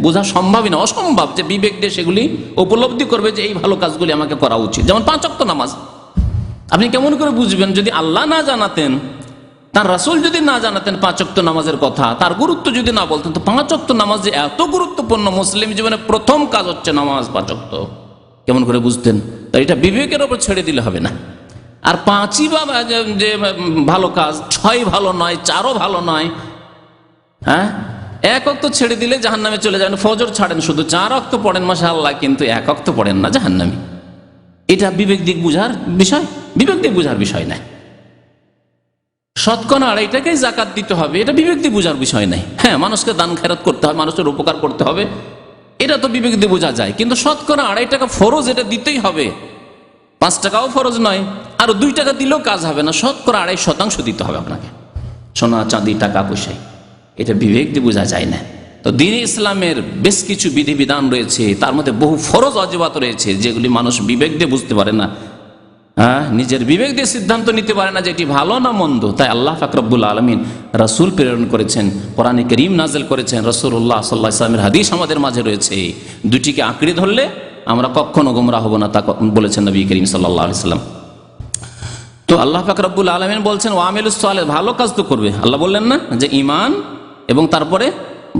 বোঝা সম্ভবই না, অসম্ভব যে বিবেক দিয়ে সেগুলি উপলব্ধি করবে যে এই ভালো কাজগুলি আমাকে করা উচিত। যেমন 5 ওয়াক্ত নামাজ, আপনি কেমন করে বুঝবেন যদি আল্লাহ না জানাতেন, তার রাসূল যদি না জানাতেন 5 ওয়াক্ত নামাজের কথা, তার গুরুত্ব যদি না বলতেন, তো 5 ওয়াক্ত নামাজ যে এত গুরুত্বপূর্ণ, মুসলিম জীবনে প্রথম কাজ হচ্ছে নামাজ 5 ওয়াক্ত, কেমন করে বুঝতেন? তাই এটা বিবেকের ওপর ছেড়ে দিলে হবে না। আর 5ই বা যে ভালো কাজ, 6 ভালো নয়, 4ও ভালো নয়। হ্যাঁ, 1 ওয়াক্ত ছেড়ে দিলে জাহান্নামে চলে যান। ফজর ছাড়েন, শুধু 4 ওয়াক্ত পড়েন মাশাআল্লাহ, কিন্তু 1 ওয়াক্ত পড়েন না, জাহান্নামী। এটা বিবেক দিক বুঝার বিষয়? বিবেক দিক বুঝার বিষয় নাই। শতকরা 2.5টাকেই জাকাত দিতে হবে, এটা বিবেক দিয়ে বোঝার বিষয় নাই। হ্যাঁ, মানুষকে দান খেরাত করতে হবে, মানুষের উপকার করতে হবে, এটা তো বিবেক দিয়ে বোঝা যায়। কিন্তু শতকরা 2.5 টাকা ফরজ, এটা দিতেই হবে। 5 টাকাও ফরজ নয়, আর 2 টাকা দিলেও কাজ হবে না, শতকরা 2.5% দিতে হবে আপনাকে, সোনা চাঁদি টাকা পয়সায়। এটা বিবেক দিয়ে বোঝা যায় না। তো দ্বীন ইসলামের বেশ কিছু বিধিবিধান রয়েছে, তার মধ্যে বহু ফরজ ওয়াজিবাত রয়েছে যেগুলি মানুষ বিবেক দিয়ে বুঝতে পারে না। হ্যাঁ, নিজের বিবেক দিয়ে সিদ্ধান্ত নিতে পারে না যে এটি ভালো না মন্দ। তাই আল্লাহ পাক রব্বুল আলামিন রাসূল প্রেরণ করেছেন, কোরআনে কারীম নাযিল করেছেন, রাসূলুল্লাহ সাল্লাল্লাহু আলাইহি ওয়াসাল্লামের হাদিস আমাদের মাঝে রয়েছে। দুটিকে আঁকড়ে ধরলে আমরা কখনো গোমরাহ হব না, তা বলেছেন নবী করিম সাল্লাল্লাহু আলাইহি ওয়াসাল্লাম। তো আল্লাহ পাক রব্বুল আলামিন বলছেন ওয়ামিলুস সালেহ, ভালো কাজ তো করবে। আল্লাহ বললেন না যে ঈমান এবং তারপরে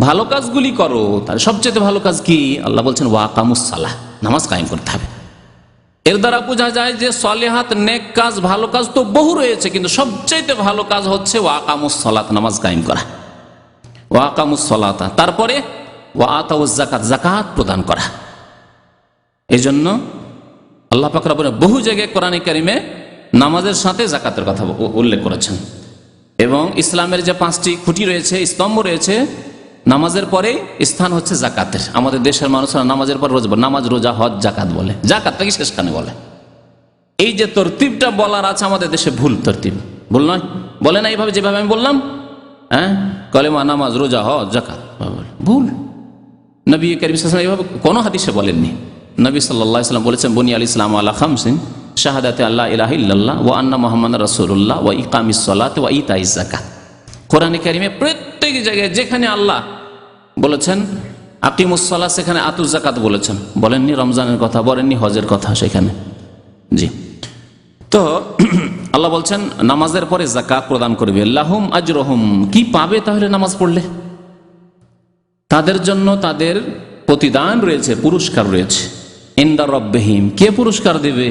ভালো কাজগুলি করো। তার সবচেয়ে ভালো কাজ কি? আল্লাহ বলছেন ওয়াকামুস সালাহ, নামাজ কায়েম করতে হবে। এর দ্বারা বোঝা যায় যে সলিহাত নেক কাজ, ভালো কাজ তো বহু রয়েছে, কিন্তু সবচেয়ে ভালো কাজ হচ্ছে ওয়াকামুস সালাত, নামাজ কায়েম করা। ওয়াকামুস সালাতা, তারপরে ওয়াআতাউজ যাকাত, যাকাত প্রদান করা। এই জন্য আল্লাহ পাক রব্বুল বহু জায়গায় কোরআনে কারিমে নামাজের সাথে যাকাতের কথা উল্লেখ করেছেন। এবং ইসলামের যে 5টি খুঁটি রয়েছে, স্তম্ভ রয়েছে, নামাজের পরে স্থান হচ্ছে যাকাতের। আমাদের দেশের মানুষরা নামাজের পর নামাজ, রোজা, হজ, যাকাত বলে, যাকাতটাকে শেষখানে বলে। এই যে তরতিবটা বলার আছে আমাদের দেশে, ভুল তরতিব, ভুল নয়, বলে না এইভাবে যেভাবে আমি বললাম। হ্যাঁ, কলেমা, নামাজ, রোজা, হজ, যাকাত, ভুল। নবী কারীম সাল্লাল্লাহু আলাইহি ওয়াসাল্লাম এইভাবে কোনো হাদিসে বলেননি। নবী সাল্লাল্লাহু আলাইহি ওয়াসাল্লাম বলেছেন বুনিয়াল ইসলামু আলা খামসিন, শাহাদাতে আল্লাহ ইলাহা ইল্লাল্লাহ ওয়া আন্না মুহাম্মাদুর রাসূলুল্লাহ ওয়া ইকামিস সালাত ওয়া ইতাইজ যাকাত। কোরআনে কারিমে প্রত্যেক জায়গায় যেখানে আল্লাহ বলেছেন আকিমুস সালাহ, সেখানে আতুজ যাকাত বলেছেন। বলেননি রমজানের কথা, বলেননি হজের কথা সেখানে। জি, তো আল্লাহ বলছেন নামাজের পরে যাকাত প্রদান করবে। লাহুম আজরুহুম, কি পাবে তাহলে নামাজ পড়লে? তাদের জন্য তাদের প্রতিদান রয়েছে, পুরস্কার রয়েছে। ইনদা রব্বিহিম, কে পুরস্কার দেবে?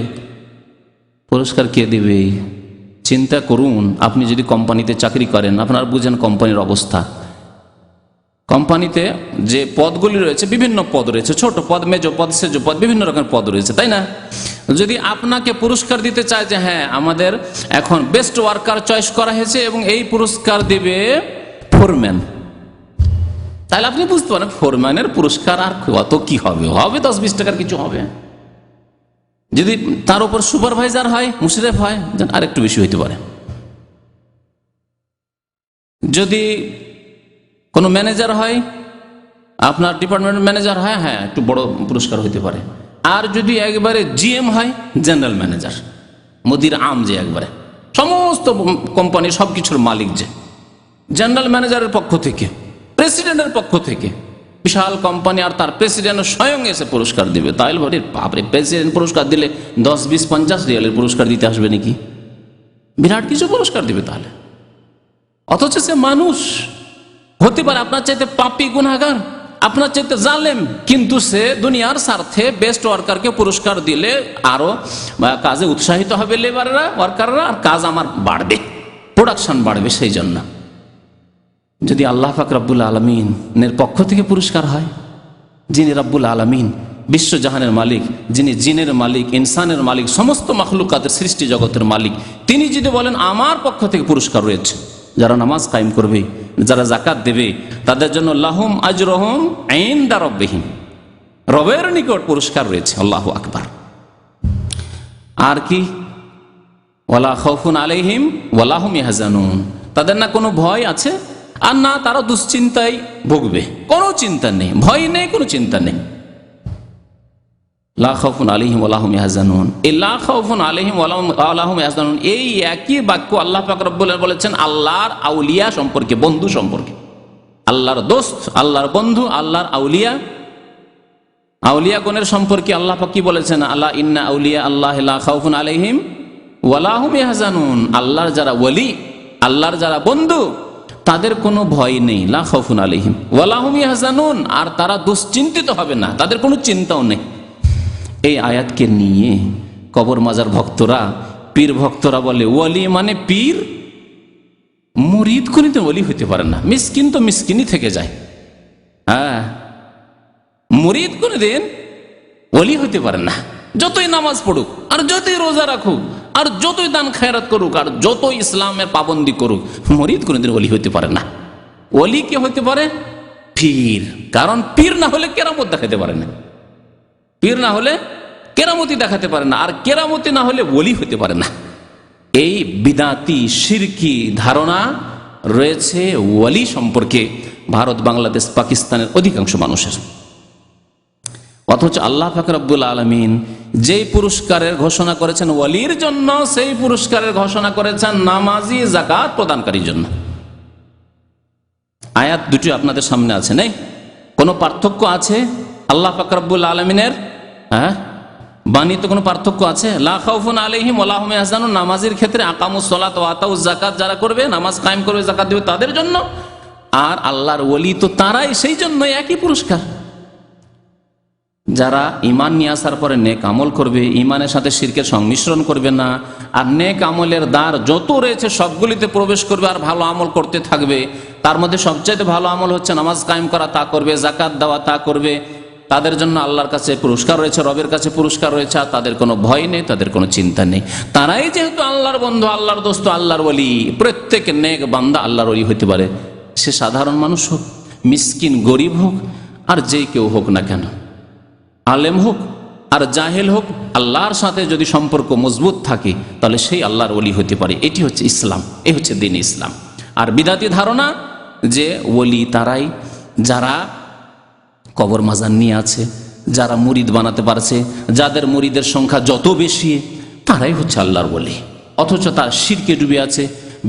পুরস্কার কে দেবে? চিন্তা করুন, আপনি যদি কোম্পানিতে চাকরি করেন, আপনারা বুঝেন কোম্পানির অবস্থা। কোম্পানিতে যে পদগুলি রয়েছে, বিভিন্ন পদ রয়েছে, ছোট পদ, মেজ পদ, সেজ পদ, বিভিন্ন রকমের পদ রয়েছে, তাই না? যদি আপনাকে পুরস্কার দিতে চায় যে হ্যাঁ আমাদের এখন বেস্ট ওয়ার্কার চয়েস করা হয়েছে এবং এই পুরস্কার দেবে ফোরম্যান, তাহলে আপনি বুঝতে পারেন ফোরম্যানের পুরস্কার আর কত কি হবে, হবে 10-20 টাকার কিছু হবে। যদি তার উপর সুপারভাইজার হয়, মুশরিফ হয়, আর একটু বেশি হইতে পারে। যদি কোনো ম্যানেজার হয়, আপনার ডিপার্টমেন্ট ম্যানেজার হয়, হ্যাঁ একটু বড় পুরস্কার হইতে পারে। আর যদি একবারে জিএম হয়, জেনারেল ম্যানেজার, মুদির আম, যে একবারে সমস্ত কোম্পানির সবকিছুর মালিক, যে জেনারেল ম্যানেজারের পক্ষ থেকে, প্রেসিডেন্টের পক্ষ থেকে, বিশাল কোম্পানি আর তার প্রেসিডেন্ট স্বয়ং এসে পুরস্কার দিবে, তাহলে বাপরে, প্রেসিডেন্ট পুরস্কার দিলে 10, 20, 50 রিয়ালের পুরস্কার দিতে আসবে নাকি? বিরাট কিছু পুরস্কার দিবে তাহলে। অথচ সে মানুষ, হতে পারে আপনার চাইতে পাপী, গুনাহগার, আপনার চাইতে জালেম, কিন্তু সে দুনিয়ার স্বার্থে বেস্ট ওয়ার্কারকে পুরস্কার দিলে আরো কাজে উৎসাহিত হবে লেবাররা, ওয়ার্কাররা, আর কাজ আমার বাড়বে, প্রোডাকশন বাড়বে। সেই জন্য যদি আল্লাহ পাক রব্বুল আলামিনের পক্ষ থেকে পুরস্কার হয়, যিনি রব্বুল আলামিন, বিশ্বজাহানের মালিক, যিনি জিনের মালিক, ইনসানের মালিক, সমস্ত মাখলুকাতের সৃষ্টি জগতের মালিক, তিনি যদি বলেন আমার পক্ষ থেকে পুরস্কার রয়েছে, যারা নামাজ কায়েম করবে, যারা যাকাত দেবে, তাদের জন্য লাহুম আজরুহুম ইনদা রব্বিহিম, রবের নিকট পুরস্কার রয়েছে। আল্লাহু আকবার। আর কি? ওয়ালা খাউফুন আলাইহিম ওয়ালা হুম ইয়াহজানুন, তাদের না কোনো ভয় আছে আর না তারা দুশ্চিন্তায় ভুগবে, কোনো চিন্তা নেই, ভয় নেই, কোনো চিন্তা নেই। লা খাউফুন আলাইহিম ওয়ালা হুম ইয়াহজানুন, এই লা খাউফুন আলাইহিম ওয়ালা হুম ইয়াহজানুন, এই একই বাক্য আল্লাহ পাক রব্বুল আলামিন বলেছেন আল্লাহর আউলিয়া সম্পর্কে, বন্ধু সম্পর্কে। আল্লাহর দোস্ত, আল্লাহর বন্ধু, আল্লাহর আউলিয়া, আউলিয়াগণের সম্পর্কে আল্লাহ পাক কি বলেছেন? আল্লাহ ইন্না আউলিয়া আল্লাহ লা খাউফুন আলাইহিম ওয়ালা হুম ইয়াহজানুন, আল্লাহর যারা ওয়ালি, আল্লাহর যারা বন্ধু, তাদের কোনো ভয় নেই, লা খাউফুন আলাইহিম ওয়ালা হুম ইয়াহজানুন, আর তারা দুশ্চিন্তিত হবে না, তাদের কোনো চিন্তাও নেই। এই আয়াতকে নিয়ে কবর মাজার ভক্তরা পীর ভক্তরা বলে ওয়ালি মানে পীর, মুরিদ কোনদিন ওলি হইতে পারে না, মিসকিন তো মিসকিনই থেকে যায়। হ্যাঁ, মুরিদ কোনদিন ওলি হইতে পারে না, যতই নামাজ পড়ুক আর যতই রোজা রাখুক আর যতই দান খায়রাত করুক আর যতই ইসলামের পাবন্দি করুক, মুরিদ কোনদিন ওলি হইতে পারে না। ওলি কে হইতে পারে? পীর। কারণ পীর না হলে কেরামত দেখাতে পারে না, পীর না হলে কেরামতি দেখাতে পারে না, আর কেরামতি না হলে ওলি হইতে পারে না। এই বিদাতি শিরকি ধারণা রয়েছে ওলি সম্পর্কে ভারত, বাংলাদেশ, পাকিস্তানের অধিকাংশ মানুষের। অথচ আল্লাহ পাক রব্বুল আলামিন যেই পুরস্কারের ঘোষণা করেছেন ওলির জন্য, সেই পুরস্কারের ঘোষণা করেছেন নামাজি, যাকাত প্রদানকারীর জন্য। আয়াত দুটি আপনাদের সামনে আছে, নেই? কোনো পার্থক্য আছে আল্লাহ পাক রব্বুল আলামিনের বাণীতে? কোনো পার্থক্য আছে? লা খাউফুন আলাইহিম ওয়া লা হুম ইয়াহজানুন, নামাজের ক্ষেত্রে আকামুস সালাত ওয়া আতাউজ যাকাত যারা করবে, নামাজ কায়েম করবে, যাকাত দেবে, তাদের জন্য। আর আল্লাহর ওলি তো তারাই, সেই জন্য একই পুরস্কার। যারা ঈমান নিয়ে আসার পরে নেক আমল করবে, ঈমানের সাথে শিরকের সংমিশ্রণ করবে না, আর নেক আমলের দ্বার যত রয়েছে সবগুলিতে প্রবেশ করবে আর ভালো আমল করতে থাকবে, তার মধ্যে সবচাইতে ভালো আমল হচ্ছে নামাজ কায়েম করা, তা করবে, যাকাত দেওয়া, তা করবে, তাদের জন্য আল্লাহর কাছে পুরস্কার রয়েছে, রবের কাছে পুরস্কার রয়েছে, আর তাদের কোনো ভয় নেই, তাদের কোনো চিন্তা নেই। তারাই যেহেতু আল্লাহর বন্ধু, আল্লাহর দোস্ত, আল্লাহর ওলি। প্রত্যেক নেক বান্দা আল্লাহর ওলি হতে পারে, সে সাধারণ মানুষ হোক, মিসকিন গরিব হোক, আর যে কেউ হোক না কেন, আলেম হোক আর জাহেল হোক, আল্লাহর সাথে যদি সম্পর্ক মজবুত থাকে তাহলে সেই আল্লাহর ওলি হতে পারে। এটি হচ্ছে ইসলাম, এই হচ্ছে দ্বীন ইসলাম। আর বিদাতি ধারণা যে ওলি তারাই যারা কবর মাজার নিয়ে আছে, যারা মুরিদ বানাতে পারছে, যাদের মুরিদের সংখ্যা যত বেশি তারাই হচ্ছে আল্লাহর ওলি। অথচ তার শিরকে ডুবে আছে,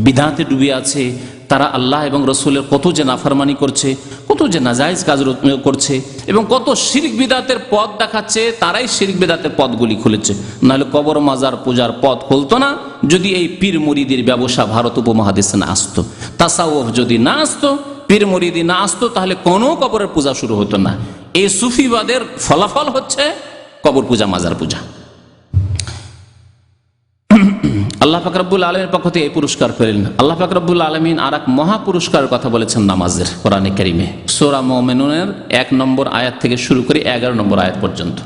বিধাতে ডুবে আছে, তারা আল্লাহ এবং রসুলের কত যে নাফরমানি করছে, কত যে নাজায়েজ কাজ করছে এবং কত শিরক বিদাতের পথ দেখাচ্ছে, তারাই শিরক বিদাতের পথগুলি খুলেছে। নাহলে কবর মাজার পূজার পথ খুলতো না যদি এই পীর মুরিদির ব্যবসা ভারত উপমহাদেশে না আসতো। তাসাউফ যদি না আসতো, পীর মুরিদি না আসতো, তাহলে কোনো কবরের পূজা শুরু হতো না। এই সুফিবাদের ফলাফল হচ্ছে কবর পূজা, মাজার পূজা। আল্লাহ পাক রব্বুল আলামিনের পক্ষ থেকে এই পুরস্কার পেলেন। আল্লাহ পাক রব্বুল আলামিন আর এক মহা পুরস্কারের কথা বলেছেন নামাজের, কোরআনে কারিমে সূরা মুমিনুনের 1 নম্বর আয়াত থেকে শুরু করে 11 নম্বর আয়াত পর্যন্ত।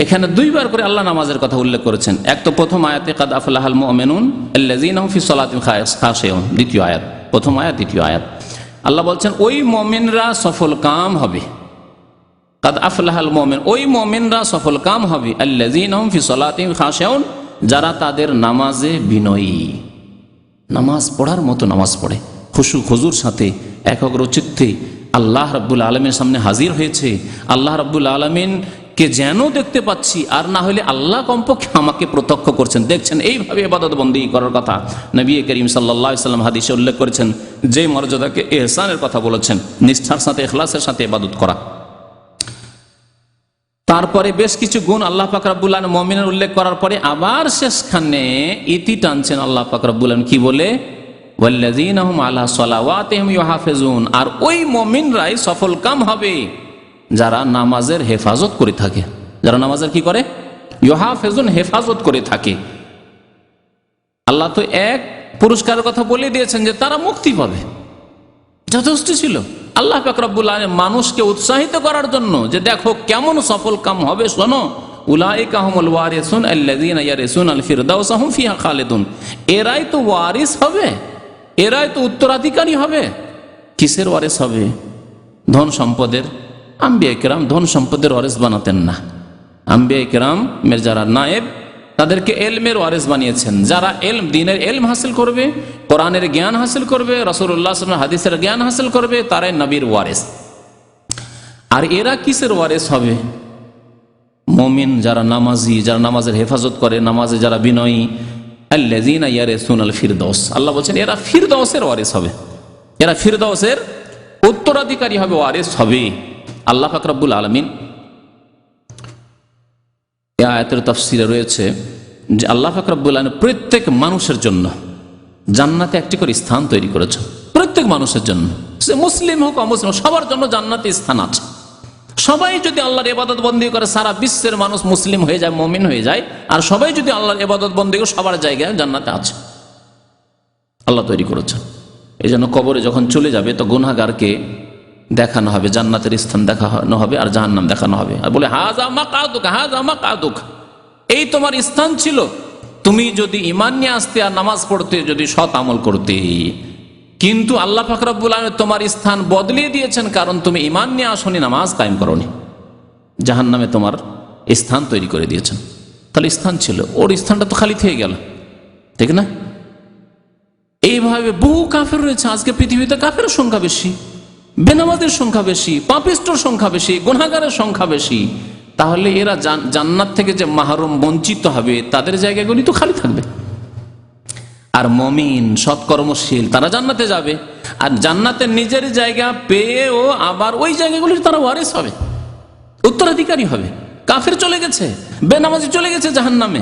এখানে দুইবার করে আল্লাহ নামাজের কথা উল্লেখ করেছেন। এক তো প্রথম আয়াতে কাদ আফলাহাল মুমিনুন আল্লাযীনা হুম ফি সালাতিহিম খাশিউন, দ্বিতীয় আয়াত, প্রথম আয়াত দ্বিতীয় আয়াত। আল্লাহ বলছেন ওই মুমিনরা সফল কাম হবে, কাদ আফলাহাল মুমিন, ওই মুমিনরা সফল কাম হবে, আল্লাযীনা হুম ফি সালাতিহিম খাশিউন, যারা তাদের নামাজে বিনয়ী, নামাজ পড়ার মতো নামাজ পড়ে, খুশু খুজুর সাথে একাগ্র চিত্তে আল্লাহ রাব্বুল আলামিনের সামনে হাজির হয়েছে। আল্লাহ রাব্বুল আলামিনকে যেন দেখতে পাচ্ছি, আর না হলে আল্লাহ কমপক্ষে আমাকে প্রত্যক্ষ করছেন, দেখছেন, এইভাবে ইবাদত বন্দেগী করার কথা নবী করিম সাল্লাল্লাহু আলাইহি ওয়াসাল্লাম হাদিসে উল্লেখ করেছেন। যে মর্যাদাকে ইহসানের কথা বলেছেন, নিষ্ঠার সাথে ইখলাসের সাথে ইবাদত করা। তারপরে বেশ কিছু গুণ আল্লাহ পাক রব্বুল আলামিন মুমিনের উল্লেখ করার পরে আবার শেষখানে ইতি টানছেন আল্লাহ পাক রব্বুল আলামিন, কি বলে? ওয়াল্লাযীনা হুম আলা সালাওয়াতিহিম ইউহাফিজুন, আর ওই মুমিনরাই সফল কাম হবে যারা নামাজের হেফাজত করে থাকে। যারা নামাজের কি করে? ইউহাফিজুন, হেফাজত করে থাকে। আল্লাহ তো এক পুরস্কারের কথা বলে দিয়েছেন যে তারা মুক্তি পাবে, যথেষ্ট ছিল। আল্লাহ পাক রব্বুল আলামিন মানুষকে উৎসাহিত করার জন্য যে দেখো কেমন সফল কাম হবে, শোনো, উলাইকা হুমুল ওয়ারিসুন আল্লাযীনা ইয়ারিসুনাল ফিরদাউসা হুম ফিহা খালিদুন, এরাই তো ওয়ারিস হবে, এরাই তো উত্তরাধিকারী হবে। কিসের ওয়ারিস হবে? ধন সম্পদের। আম্বিয়া কিরাম ধন সম্পদের ওয়ারিস বানাতেন না। আম্বিয়া কিরামের যারা নায়েব, তাদেরকে এলমের ওয়ারিস বানিয়েছেন। যারা এলম, দ্বীনের এলম হাসিল করবে, কোরআনের জ্ঞান হাসিল করবে, রাসূলুল্লাহ সাল্লাল্লাহু আলাইহি ওয়াসাল্লাম হাদিসের জ্ঞান হাসিল করবে, তারাই নবীর ওয়ারিস। আর এরা কিসের ওয়ারিস হবে? মুমিন যারা নামাজি, যারা নামাজের হেফাজত করে, নামাজে যারা বিনয়ী, আল্লাযীনা ইয়ারিসুনাল ফিরদাউস, আল্লাহ বলছেন এরা ফিরদাউসের ওয়ারিস হবে, এরা ফিরদাউসের উত্তরাধিকারী হবে, ওয়ারিস হবে। আল্লাহ পাক রব্বুল আলামিন এই আয়াতের তাফসীরে রয়েছে যে আল্লাহ পাক রব্বুল আলামিন প্রত্যেক মানুষের জন্য জান্নাতে একটি করে স্থান তৈরি করেছে। প্রত্যেক মানুষের জন্য, সে মুসলিম হোক অমুসলিম, সবার জন্য জান্নাতে স্থান আছে। সবাই যদি আল্লাহর ইবাদত বন্দি করে, সারা বিশ্বের মানুষ মুসলিম হয়ে যায়, মুমিন হয়ে যায়, আর সবাই যদি আল্লাহর ইবাদত বন্দি করে, সবার জায়গায় জান্নাতে আছে। আল্লাহ তৈরি করেছেন। এই জন্য কবরে যখন চলে যাবে তো গুনাহগারকে দেখানো হবে, জান্নাতের স্থান দেখানো হবে আর জাহান্নাম দেখানো হবে, আর বলে হাযা মাকআদুক, হাযা মাকআদুক, এই তোমার স্থান ছিল, তুমি যদি ঈমান নিয়ে আসতে আর নামাজ পড়তে, যদি সৎ আমল করতে, কিন্তু আল্লাহ পাক রব্বুল আলামিন তোমার স্থান বদলিয়ে দিয়েছেন, কারণ তুমি ঈমান নিয়ে আসনি, নামাজ কায়েম করনি, জাহান্নামে তোমার স্থান তৈরি করে দিয়েছেন। তাহলে স্থান ছিল, ওর স্থানটা তো খালি থেকে গেল, ঠিক না? এইভাবে বহু কাফের রয়েছে আজকে পৃথিবীতে। কাফের সংখ্যা বেশি, বেনামাজের সংখ্যা বেশি, পাপিষ্ঠর সংখ্যা বেশি, গুনাহগারের সংখ্যা বেশি। তাহলে এরা জান্নাত থেকে যে মাহরুম, বঞ্চিত হবে, তাদের জায়গাগুলি তো খালি থাকবে। আর মুমিন সৎকর্মশীল তারা জান্নাতে যাবে, আর জান্নাতের নিজের জায়গা পেয়েও আবার ওই জায়গাগুলির তারা ওয়ারিস হবে, উত্তরাধিকারী হবে। কাফের চলে গেছে, বেনামাজি চলে গেছে জাহান্নামে,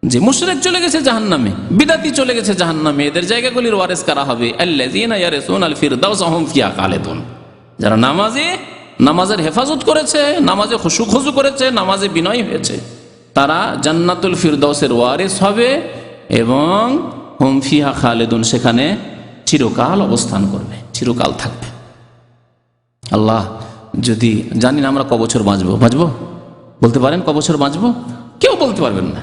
যে মুশরিক চলে গেছে জাহান্নামে, বিদাতি চলে গেছে জাহান্নামে, এদের জায়গাগুলির ওয়ারিস কারা হবে? আল্লাযীনা ইয়ারিসুনাল ফিরদাউস হুম ফিহা খালিদুন। যারা নামাজের হেফাজত করেছে, নামাজে খুশু করেছে, নামাজে বিনয় হয়েছে, তারা জান্নাতুল ফিরদাউসের ওয়ারিস হবে এবং হুম ফিহা খালিদুন, সেখানে চিরকাল অবস্থান করবে, চিরকাল থাকবে। আল্লাহ, যদি জানি না আমরা কবছর বাঁচবো, বলতে পারেন কবছর বাঁচবো? কেউ বলতে পারবেন না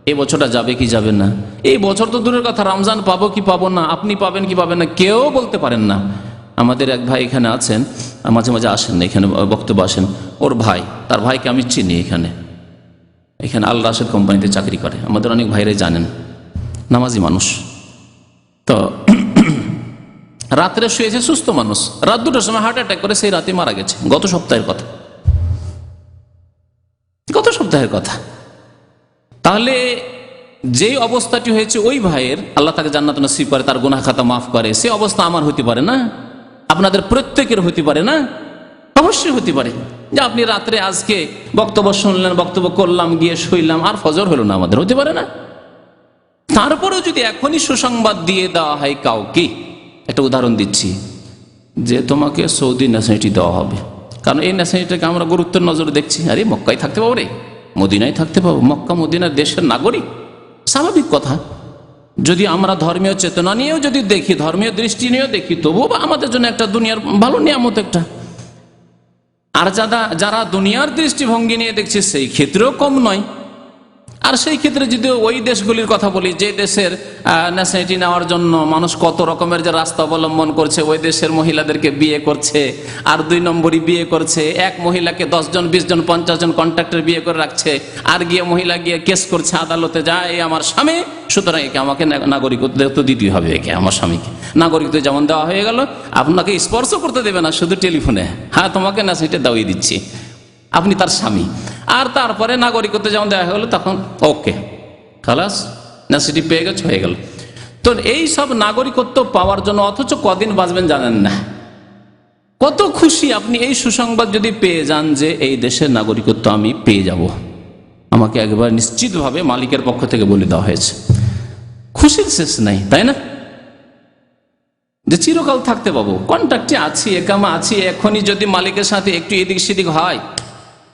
এই বছরটা যাবে কি যাবে না। এই বছর তো দূরের কথা, রমজান পাবো কি পাবো না, আপনি পাবেন কি পাবেন না, কেউ বলতে পারেন না। আমাদের এক ভাই এখানে আছেন, মাঝে মাঝে আসেন এখানে বক্তব্য আসেন, ওর ভাই, তার ভাইকে আমি চিনি, এখানে আল রাশেদ কোম্পানিতে চাকরি করে, আমাদের অনেক ভাইরাই জানেন, নামাজি মানুষ। তো রাত্রে শুয়েছে, সুস্থ মানুষ, রাত 2টার সময় হার্ট অ্যাটাক করে সেই রাতে মারা গেছে। গত সপ্তাহের কথা। তাহলে যেই অবস্থাটি হয়েছে ওই ভাইয়ের, আল্লাহ তাকে জান্নাত নসিব করে, তার গুনাহ খাতা মাফ করে, সে অবস্থা আমার হতে পারে না? আপনাদের প্রত্যেকের হতে পারে না? অবশ্যই হতে পারে। যে আপনি রাত্রে আজকে বক্তব্য শুনলেন, বক্তব্য করলাম, গিয়ে শুইলাম, আর ফজর হলো না, আমাদের হতে পারে না? তারপরেও যদি এখনই সুসংবাদ দিয়ে দেওয়া হয় কাউকে, একটা উদাহরণ দিচ্ছি, যে তোমাকে সৌদি ন্যাশনালিটি দেওয়া হবে, কারণ এই ন্যাশনালিটিকে আমরা গুরুত্বের নজরে দেখছি, আরে মক্কায় থাকতে পাবো রে, মদিনায় থাকতে পাবো, মক্কা মদিনার দেশের নাগরিক, স্বাভাবিক কথা। যদি আমরা ধর্মীয় চেতনা নিয়েও যদি দেখি, ধর্মীয় দৃষ্টি নিয়েও দেখি, তবুও আমাদের জন্য একটা দুনিয়ার ভালো নিয়ামত একটা। আর যারা দুনিয়ার দৃষ্টিভঙ্গি নিয়ে দেখছে, সেই ক্ষেত্রেও কম নয়। আর সেই ক্ষেত্রে যদি ওই দেশগুলির কথা বলি, যে দেশের ন্যাশনালিটি নেওয়ার জন্য মানুষ কত রকমের যে রাস্তা অবলম্বন করছে, ওই দেশের মহিলাদেরকে বিয়ে করছে, আর 2 নম্বরই বিয়ে করছে, এক মহিলাকে 10 জন 20 জন 50 জন কন্ট্রাক্টর বিয়ে করে রাখছে, আর মহিলা গিয়ে কেস করছে আদালতে, যায় আমার স্বামী, সুতরাং একে আমাকে নাগরিকত্ব দিতে হবে, একে আমার স্বামীকে নাগরিকত্ব যেমন দেওয়া হয়ে গেল, আপনাকে স্পর্শ করতে দেবে না, শুধু টেলিফোনে, হ্যাঁ তোমাকে ন্যাশনালিটি দাওয়িয়ে দিচ্ছি, আপনি তার স্বামী। আর তারপরে নাগরিকত্ব যেমন দেওয়া হলো, তখন ওকে খালাস, ন্যাশনালিটি পেয়ে গেছে, হয়ে গেল। তো এই সব নাগরিকত্ব পাওয়ার জন্য অথচ কদিন বাঁচবেন জানেন না। কত খুশি আপনি এই সুসংবাদ যদি পেয়ে যান যে এই দেশের নাগরিকত্ব আমি পেয়ে যাব, আমাকে একবার নিশ্চিতভাবে মালিকের পক্ষ থেকে বলে দেওয়া হয়েছে, খুশির শেষ নাই, তাই না? যে চিরকাল থাকতে পাবো, কন্ট্রাক্টে আছি, একামা আছি, এখনই যদি মালিকের সাথে একটু এদিক সেদিক হয়,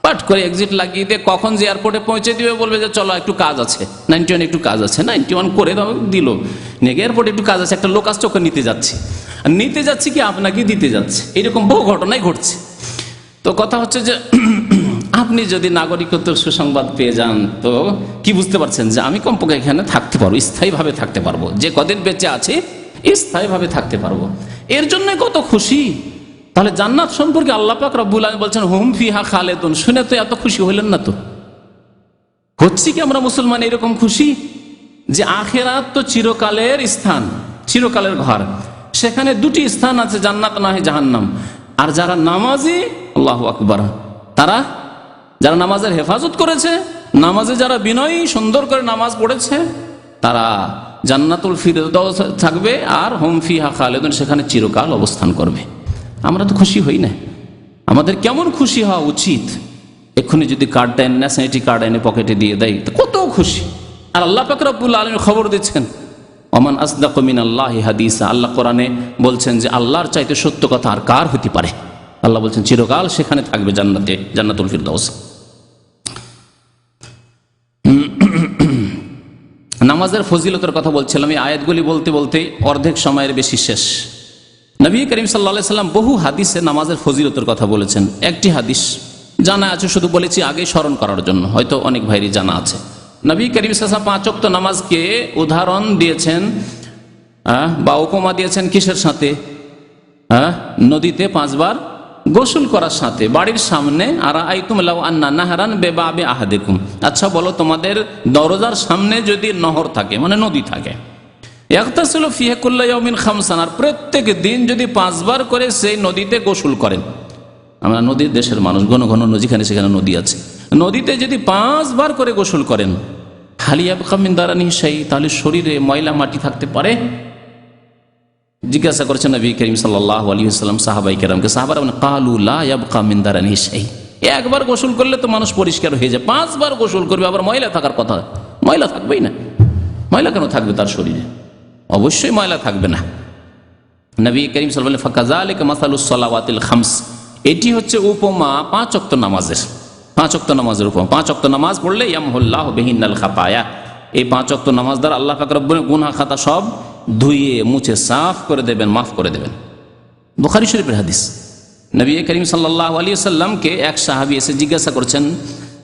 পাট করে এক্সিট লাগিয়ে দিয়ে কখন যে এয়ারপোর্টে পৌঁছে দিবে, বলবে যে চলো একটু কাজ আছে, 91 একটু কাজ আছে, 91 করে দিল, নিয়ে এয়ারপোর্টে একটু কাজ আছে, একটা লোক আসছে, ওকে নিতে যাচ্ছি কি আপনাকে দিতে যাচ্ছে, এরকম বহু ঘটনাই ঘটছে। তো কথা হচ্ছে যে আপনি যদি নাগরিকত্বের সুসংবাদ পেয়ে যান, তো কি বুঝতে পারছেন যে আমি কমপক্ষে এখানে থাকতে পারবো, স্থায়ীভাবে থাকতে পারবো, যে কদিন বেঁচে আছে স্থায়ীভাবে থাকতে পারবো, এর জন্য কত খুশি। তাহলে জান্নাত সম্পর্কে আল্লাহ পাক রব্বুল আলামিন বলছেন হুম ফিহা খালিদুন, শুনে তো এত খুশি হলেন না? তো হচ্ছে কি আমরা মুসলমান এরকম খুশি যে আখিরাত তো চিরকালের স্থান, চিরকালের ঘর, সেখানে 2টি স্থান আছে, জান্নাত না হয় জাহান্নাম। আর যারা নামাজি, আল্লাহু আকবার, যারা নামাজের হেফাজত করেছে, নামাজে যারা বিনয়ী সুন্দর করে নামাজ পড়েছে, তারা জান্নাতুল ফিরদাউস থাকবে, আর হুম ফিহা খালিদুন, সেখানে চিরকাল অবস্থান করবে। আমরা তো খুশি হই না? আমাদের কেমন খুশি হওয়া উচিত। এক্ষুনি যদি কার্ডটা, ন্যাশনালিটি কার্ড এনে পকেটে দিয়ে দেয়, তো কত খুশি। আর আল্লাহ পাক রব্বুল আলামিন খবর দিচ্ছেন, ওমান আসদাকু মিনাল্লাহি হাদিসা, আল্লাহ কোরআনে বলছেন যে আল্লাহর চাইতে সত্য কথা আর কার হতে পারে। আল্লাহ বলছেন চিরকাল সেখানে থাকবে, জান্নাতে, জান্নাতুল ফিরদাউস। নামাজের ফজিলতের কথা বলছিলাম। এই আয়াতগুলি বলতে বলতে অর্ধেক সময়ের বেশি শেষ। নবী করিম সাল্লাল্লাহু আলাইহি সাল্লাম বহু হাদিসে নামাজের ফজিলতের কথা বলেছেন। একটি হাদিস জানা আছে, শুধু বলেছি আগে স্মরণ করার জন্য, হয়তো অনেক ভাইরই জানা আছে। নবী করিম সাল্লাল্লাহু আলাইহি ওয়াসাল্লাম 5 ওয়াক্ত নামাজকে উদাহরণ দিয়েছেন বা উপমা দিয়েছেন কিসের সাথে? নদীতে 5 বার গোসল করার সাথে। বাড়ির সামনে আরাআইতুম লাউ আন্না নাহরান বিবাবি আহাদিকুম, আচ্ছা বলো তোমাদের দরজার সামনে যদি নহর থাকে, মানে নদী থাকে, ইয়াগতাসিলু ফিহা কুল্লা ইয়াউমিন খামসান, আর প্রত্যেক দিন যদি 5 বার করে সেই নদীতে গোসল করেন। আমরা নদীর দেশের মানুষ, ঘন ঘন যেখানে সেখানে নদী আছে, নদীতে যদি 5 বার করে গোসল করেন, হাল ইয়াবকা মিন দারানিহি শাই, তাহলে শরীরে ময়লা মাটি থাকতে পারে? জিজ্ঞাসা করেছেন নবী করিম সাল্লাল্লাহু আলাইহি ওয়াসাল্লাম সাহাবায়ে কেরামকে। সাহাবারা বলেন ক্বালু লা ইয়াবকা মিন দারানিহি শাই, একবার গোসল করলে তো মানুষ পরিষ্কার হয়ে যায়, 5 বার গোসল করবে, আবার ময়লা থাকার কথা? ময়লা থাকবেই না। ময়লা কেন থাকবে তার শরীরে? অবশ্যই ময়লা থাকবে না। নবী করিম সাল্লাল্লাহু আলাইহি ওয়াসাল্লাম বলেন ফাকাযালিকা মাসালুস সালাওয়াতিল খামস, এটি হচ্ছে উপমা 5 ওয়াক্ত নামাজের। 5 ওয়াক্ত নামাজের উপমা। 5 ওয়াক্ত নামাজ পড়লে ইয়ামহুল্লাহু বিহিন্নাল খাতায়া, এই 5 ওয়াক্ত নামাজ দ্বারা আল্লাহ পাক রব্বুল গুনাহ খাতা সব ধুয়ে মুছে সাফ করে দেবেন, মাফ করে দেবেন। বুখারী শরীফের হাদিস। নবী করিম সাল্লাল্লাহু আলাইহি ওয়াসাল্লামকে এক সাহাবী এসে জিজ্ঞাসা করছেন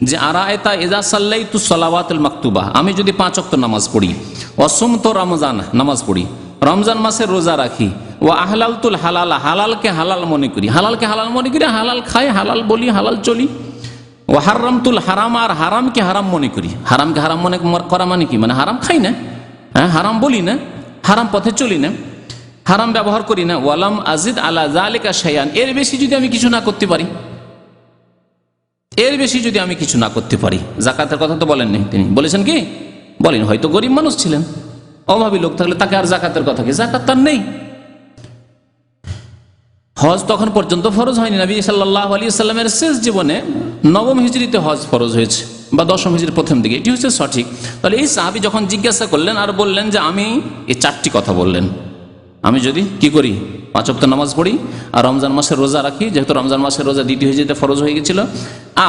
যে আরাআইতা ইযা সাল্লাইতু সালাওয়াতুল মাকতুবা, আমি যদি 5 ওয়াক্ত নামাজ পড়ি, ওয়াসুমতু রমজান, নামাজ পড়ি, রমজান মাসে রোজা রাখি, ওয়া আহলালতুল হালাল, হালালকে হালাল মনে করি, হালালকে হালাল মনে করি, হালাল খাই, হালাল বলি, হালাল চলি, ওয়া হারামতুল হারাম, আর হারামকে হারাম মনে করি। হারামকে হারাম মনে করা মানে কি? মানে হারাম খাই না, হারাম বলি না, হারাম পথে চলি না, হারাম ব্যবহার করি না। ওয়ালাম আজিদ আলা যালিকা শাইআন, এর বেশি যদি আমি কিছু না করতে পারি, এর বেশি যদি আমি কিছু না করতে পারি। যাকাতের কথা তো বলেননি তিনি, বলেছেন কি? বলেন, হয়তো গরিব মানুষ ছিলেন, অভাবী লোক থাকলে তাকে আর যাকাতের কথা কি? যাকাত তার নেই। হজ তখন পর্যন্ত ফরজ হয়নি। নবী সাল্লাল্লাহু আলাইহি ওয়াসাল্লামের শেষ জীবনে 9ম হিজরিতে হজ ফরজ হয়েছে, বা 10ম হিজরির প্রথম দিকে, এটি হচ্ছে সঠিক। তাহলে এই সাহাবী যখন জিজ্ঞাসা করলেন আর বললেন যে আমি এই 4টি কথা বললেন, আমি যদি কি করি, 5 ওয়াক্ত নামাজ পড়ি, আর রমজান মাসের রোজা রাখি, যেহেতু রমজান মাসের রোজা 2টি হিজরিতে ফরজ হয়ে গেছিল,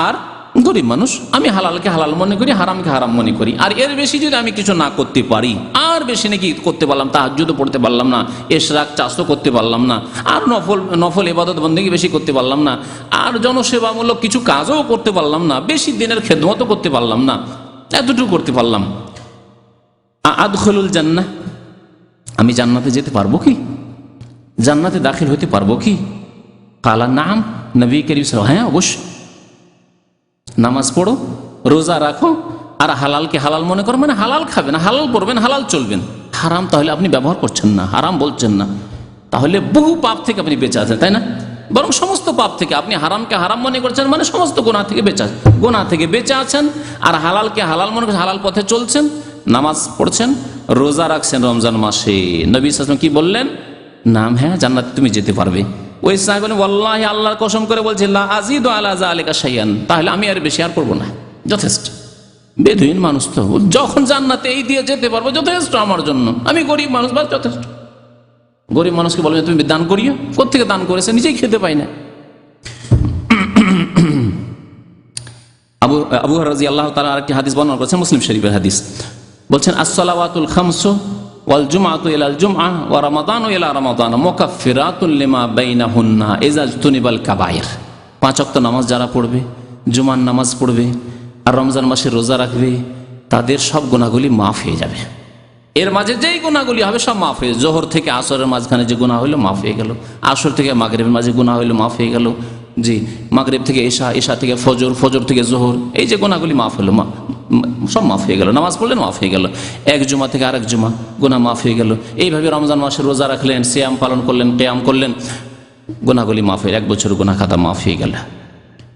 আর গরিব মানুষ, আমি হালালকে হালাল মনে করি, হারামকে হারাম মনে করি, আর এর বেশি যদি আমি কিছু না করতে পারি, আর বেশি নাকি করতে পারলাম, তাহাজ্জুদও পড়তে পারলাম না, ইশরাক চাষও করতে পারলাম না, আর নফল ইবাদত বন্দেগী বেশি করতে পারলাম না, আর জনসেবামূলক কিছু কাজও করতে পারলাম না, বেশি দিনের খেদমতও করতে পারলাম না, এতটুকু করতে পারলাম, আদখুলুল জান্নাহ, আমি জান্নাতে যেতে পারবো কি? জান্নাতে দাখিল হতে পারবো কি? কালা নাম, নবী করিম সাল্লাল্লাহু আলাইহি ওয়াসাল্লাম, হ্যাঁ অবশ্যই। নামাজ পড়ো, রোজা রাখো, আর হালালকে হালাল মনে করো, মানে হালাল খাবেন, হালাল পড়বেন, হালাল চলবেন। হারাম তাহলে আপনি ব্যবহার করছেন না, হারাম বলছেন না, তাহলে বহু পাপ থেকে আপনি বেঁচে আছেন, তাই না? বরং সমস্ত পাপ থেকে, আপনি হারামকে হারাম মনে করছেন মানে সমস্ত গুনাহ থেকে বেঁচে আছেন, গুনাহ থেকে বেঁচে আছেন, আর হালালকে হালাল মনে করছেন, হালাল পথে চলছেন, নামাজ পড়ছেন, রোজা রাখছেন রমজান মাসে। নবী সাল্লাল্লাহু আলাইহি ওয়াসাল্লাম কি বললেন? নাম, হ্যাঁ জান্নাতে তুমি যেতে পারবে। ওই সাহাবী বলেন ওয়াল্লাহি, আল্লাহর কসম করে বলছি, লা আজিদু আলা যালিকা শাইআন, তাহলে আমি আর বেশি আর করব না, যথেষ্ট। বেদুইন মানুষ তো, যখন জান্নাতে এই দিয়ে যেতে পারবো যথেষ্ট আমার জন্য, আমি গরিব মানুষ, বাস যথেষ্ট। গরিব মানুষকে বলবেন তুমি দান করিও, কোত্থেকে দান করেছে? নিজেই খেতে পাই না। আবু হুরায়রা রাদিয়াল্লাহু তাআলা আরেকটি হাদিস বর্ণনা করেছেন, মুসলিম শরীফের হাদিস, বলছেন আস-সালাওয়াতুল খামসু ওয়াল জুমআতু ইলাল জুমআহ ওয়া রমাদানু ইলা রমাদান মুকাফফিরাতুন লিমা বাইনাহুন্না ইযা ইজতুনিবাল কাবায়ের। 5 ওয়াক্ত নামাজ যারা পড়বে, জুমার নামাজ পড়বে, আর রমজান মাসে রোজা রাখবে, তাদের সব গুনাহগুলি মাফ হয়ে যাবে। এর মাঝে যেই গুনাহগুলি হবে সব মাফ হয়ে, জোহর থেকে আসরের মাঝখানে যে গুনাহ হইলো মাফ হয়ে গেল, আসর থেকে মাগরিবের মাঝে গুনাহ হইলো মাফ হয়ে গেল, জি মাগরিব থেকে ঈশা, ঈশা থেকে ফজর, ফজর থেকে জোহর, এই যে গুনাহগুলি মাফ হলো, সব মাফ হয়ে গেল। নামাজ পড়লেন মাফ হয়ে গেল, এক জুমা থেকে আরেক জুমা গুনাহ মাফ হয়ে গেল। এইভাবে রমজান মাসে রোজা রাখলেন, সিয়াম পালন করলেন, কিয়াম করলেন, গুনাহগুলি মাফ হয়ে, 1 বছর গুনাহ খাতা মাফ হয়ে গেল।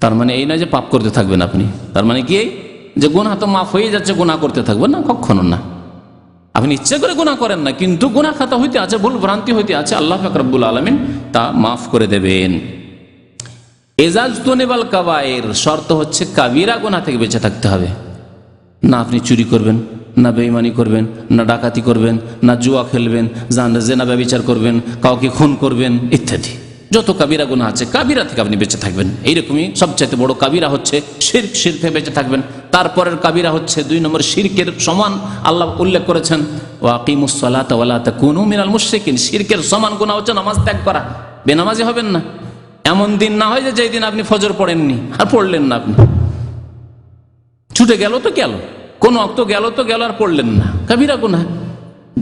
তার মানে এই নয় যে পাপ করতে থাকবেন আপনি, তার মানে কি যে গুনাহ তো মাফ হয়ে যাচ্ছে, গুনাহ করতে থাকবেন না, কখনো না। আপনি ইচ্ছে করে গুনাহ করেন না, কিন্তু গুনাহ খাতা হইতে আছে, ভুল ভ্রান্তি হইতে আছে, আল্লাহ পাক রব্বুল আলামিন তা মাফ করে দেবেন। ইজাজতুনিবাল কাবায়ের শর্ত হচ্ছে কাবিরা গুনাহ থেকে বেঁচে থাকতে হবে। না আপনি চুরি করবেন, না বেঈমানি করবেন, না ডাকাতি করবেন, না জুয়া খেলবেন, জেনা ব্যভিচার করবেন, কাউকে খুন করবেন ইত্যাদি। যত কাবিরা গুনাহ আছে কাবিরা থেকে আপনি বেঁচে থাকবেন। এইরকমই সবচাইতে বড় কাবিরা হচ্ছে শিরক, শিরক থেকে বেঁচে থাকবেন। তারপরের কাবিরা হচ্ছে 2 নম্বর শিরকের সমান আল্লাহ উল্লেখ করেছেন ওয়া আকিমুস সালাতা ওয়া লা তাকুনু মিনাল মুশরিকিন। শিরকের সমান গুনাহ হচ্ছে নামাজ ত্যাগ করা। বেনামাজি হবেন না। এমন দিন না হয় যে যেই দিন আপনি ফজর পড়েননি আর পড়লেন না, আপনি ছুটে গেল তো গেল, কোন অক্ত গেল তো গেল আর পড়লেন না, কাবিরা গুনাহ।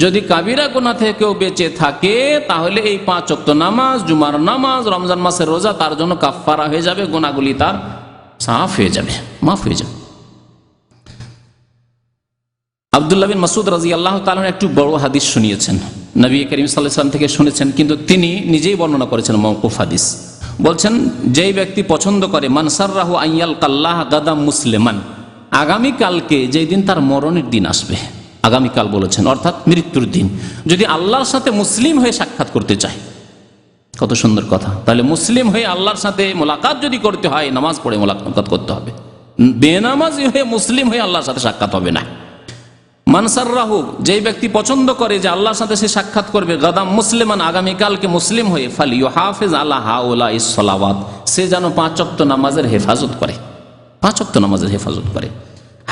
যদি কাবিরা গুনাহ থেকে কেউ বেঁচে থাকে তাহলে এই 5 ওয়াক্ত নামাজ, জুমার নামাজ, রমজান মাসের রোজা তার জন্য কাফফারা হয়ে যাবে, গুনাহগুলি তার সাফ হয়ে যাবে, মাফ হয়ে যাবে। আব্দুল্লাহ বিন মাসউদ রাদিয়াল্লাহু তাআলা একটু বড় হাদিস শুনিয়েছেন, নবী করিম সাল্লাল্লাহু আলাইহি ওয়াসাল্লাম থেকে শুনেছেন, কিন্তু তিনি নিজেই বর্ণনা করেছেন মওকুফ হাদিস। বলছেন, যেই ব্যক্তি পছন্দ করে মান সাররাহু আইয়াল কাল্লাহ গাদাম মুসলিমান, আগামীকালকে যেই দিন তার মরণের দিন আসবে, আগামীকাল বলেছেন অর্থাৎ মৃত্যুর দিন, যদি আল্লাহর সাথে মুসলিম হয়ে সাক্ষাৎ করতে চায়, কত সুন্দর কথা। তাহলে মুসলিম হয়ে আল্লাহর সাথে মোলাকাত যদি করতে হয় নামাজ পড়ে মোলাকাত করতে হবে, বেনামাজি হয়ে মুসলিম হয়ে আল্লাহর সাথে সাক্ষাৎ হবে না। মানসাররাহু, যেই ব্যক্তি পছন্দ করে যে আল্লাহর সাথে সে সাক্ষাৎ করবে, গাদাম মুসলিমান, আগামীকালকে মুসলিম হয়ে, ফালিয়ুহাফিজ আলা হাউলাইস সালাওয়াত, সে যেন 5 ওয়াক্ত নামাজের হেফাজত করে, 5 ওয়াক্ত নামাজের হেফাজত করে।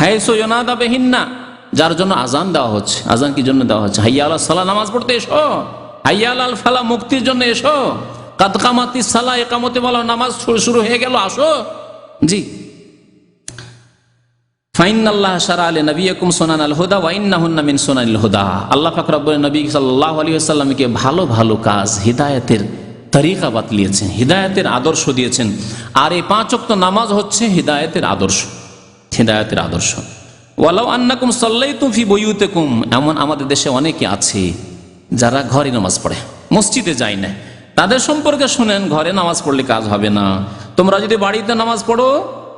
হাইসু ইউনাদা বিহিন্না, যার জন্য আজান দেওয়া হচ্ছে। আজান কি জন্য দেওয়া হচ্ছে? হাইয়া আলাস সালাহ, নামাজ পড়তে এসো। হাইয়া আলাল ফালাহ, মুক্তির জন্য এসো। কাদ কামাতিস সালাহ, ইকামতে বলা নামাজ শুরু হয়ে গেল, আসো। জি, ফাইনাল্লাহ শারা লিনাবিয়িকুম সুনানাল হুদা ওয়া ইন্নাহুন্না মিন সুনানিল হুদা। আল্লাহ পাক রব্বুল নবী সাল্লাল্লাহু আলাইহি ওয়াসাল্লামকে ভালো ভালো কাজ, হিদায়াতের তরিকা বাতলিয়েছেন, হিদায়াতের আদর্শ দিয়েছেন। আর এই 5 ওয়াক্ত নামাজ হচ্ছে হিদায়াতের আদর্শ, হিদায়াতের আদর্শ। ওয়ালাউ আন্নাকুম সাল্লাইতুম ফি বুয়ুতিকুম, এমন আমাদের দেশে অনেকে আছে যারা ঘরে নামাজ পড়ে, মসজিদে যায় না। তাদের সম্পর্কে শুনেন, ঘরে নামাজ পড়লে কাজ হবে না। তোমরা যদি বাড়িতে নামাজ পড়ো,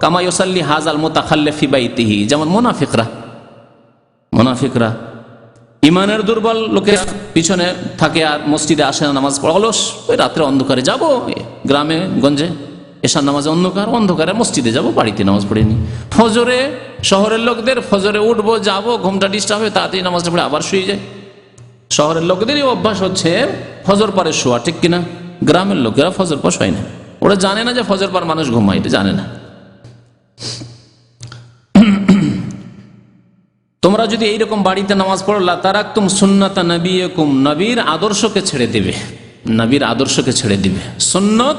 কামা ইউসাল্লি হাযাল মুতাখাল্লিফ ফি বাইতিহি, যেমন মুনাফিকরা ইমানের দুর্বল লোকের পিছনে থাকে আর মসজিদে আসে না, নামাজ পড়া অলস, ওই রাত্রে অন্ধকারে যাব গ্রামে গঞ্জে, এশার নামাজে অন্ধকারে মসজিদে যাব, বাড়িতে নামাজ পড়িনি। ফজরে শহরের লোকদের ফজরে উঠবো, যাবো, ঘুমটা ডিস্টার্ব হয়ে তাড়াতাড়ি নামাজটা পড়ে আবার শুয়ে যায়। শহরের লোকদেরই অভ্যাস হচ্ছে ফজর পরে শোয়া, ঠিক কিনা? গ্রামের লোকেরা ফজর পর শোয় না, ওরা জানে না যে ফজর পর মানুষ ঘুমায়, এটা জানে না। তোমরা যদি এইরকম বাড়িতে নামাজ পড়ো, লা তারাকতুম সুন্নাতা নবিয়িকুম, নবীর আদর্শকে ছেড়ে দিবে, নবীর আদর্শকে ছেড়ে দিবে। সুন্নত,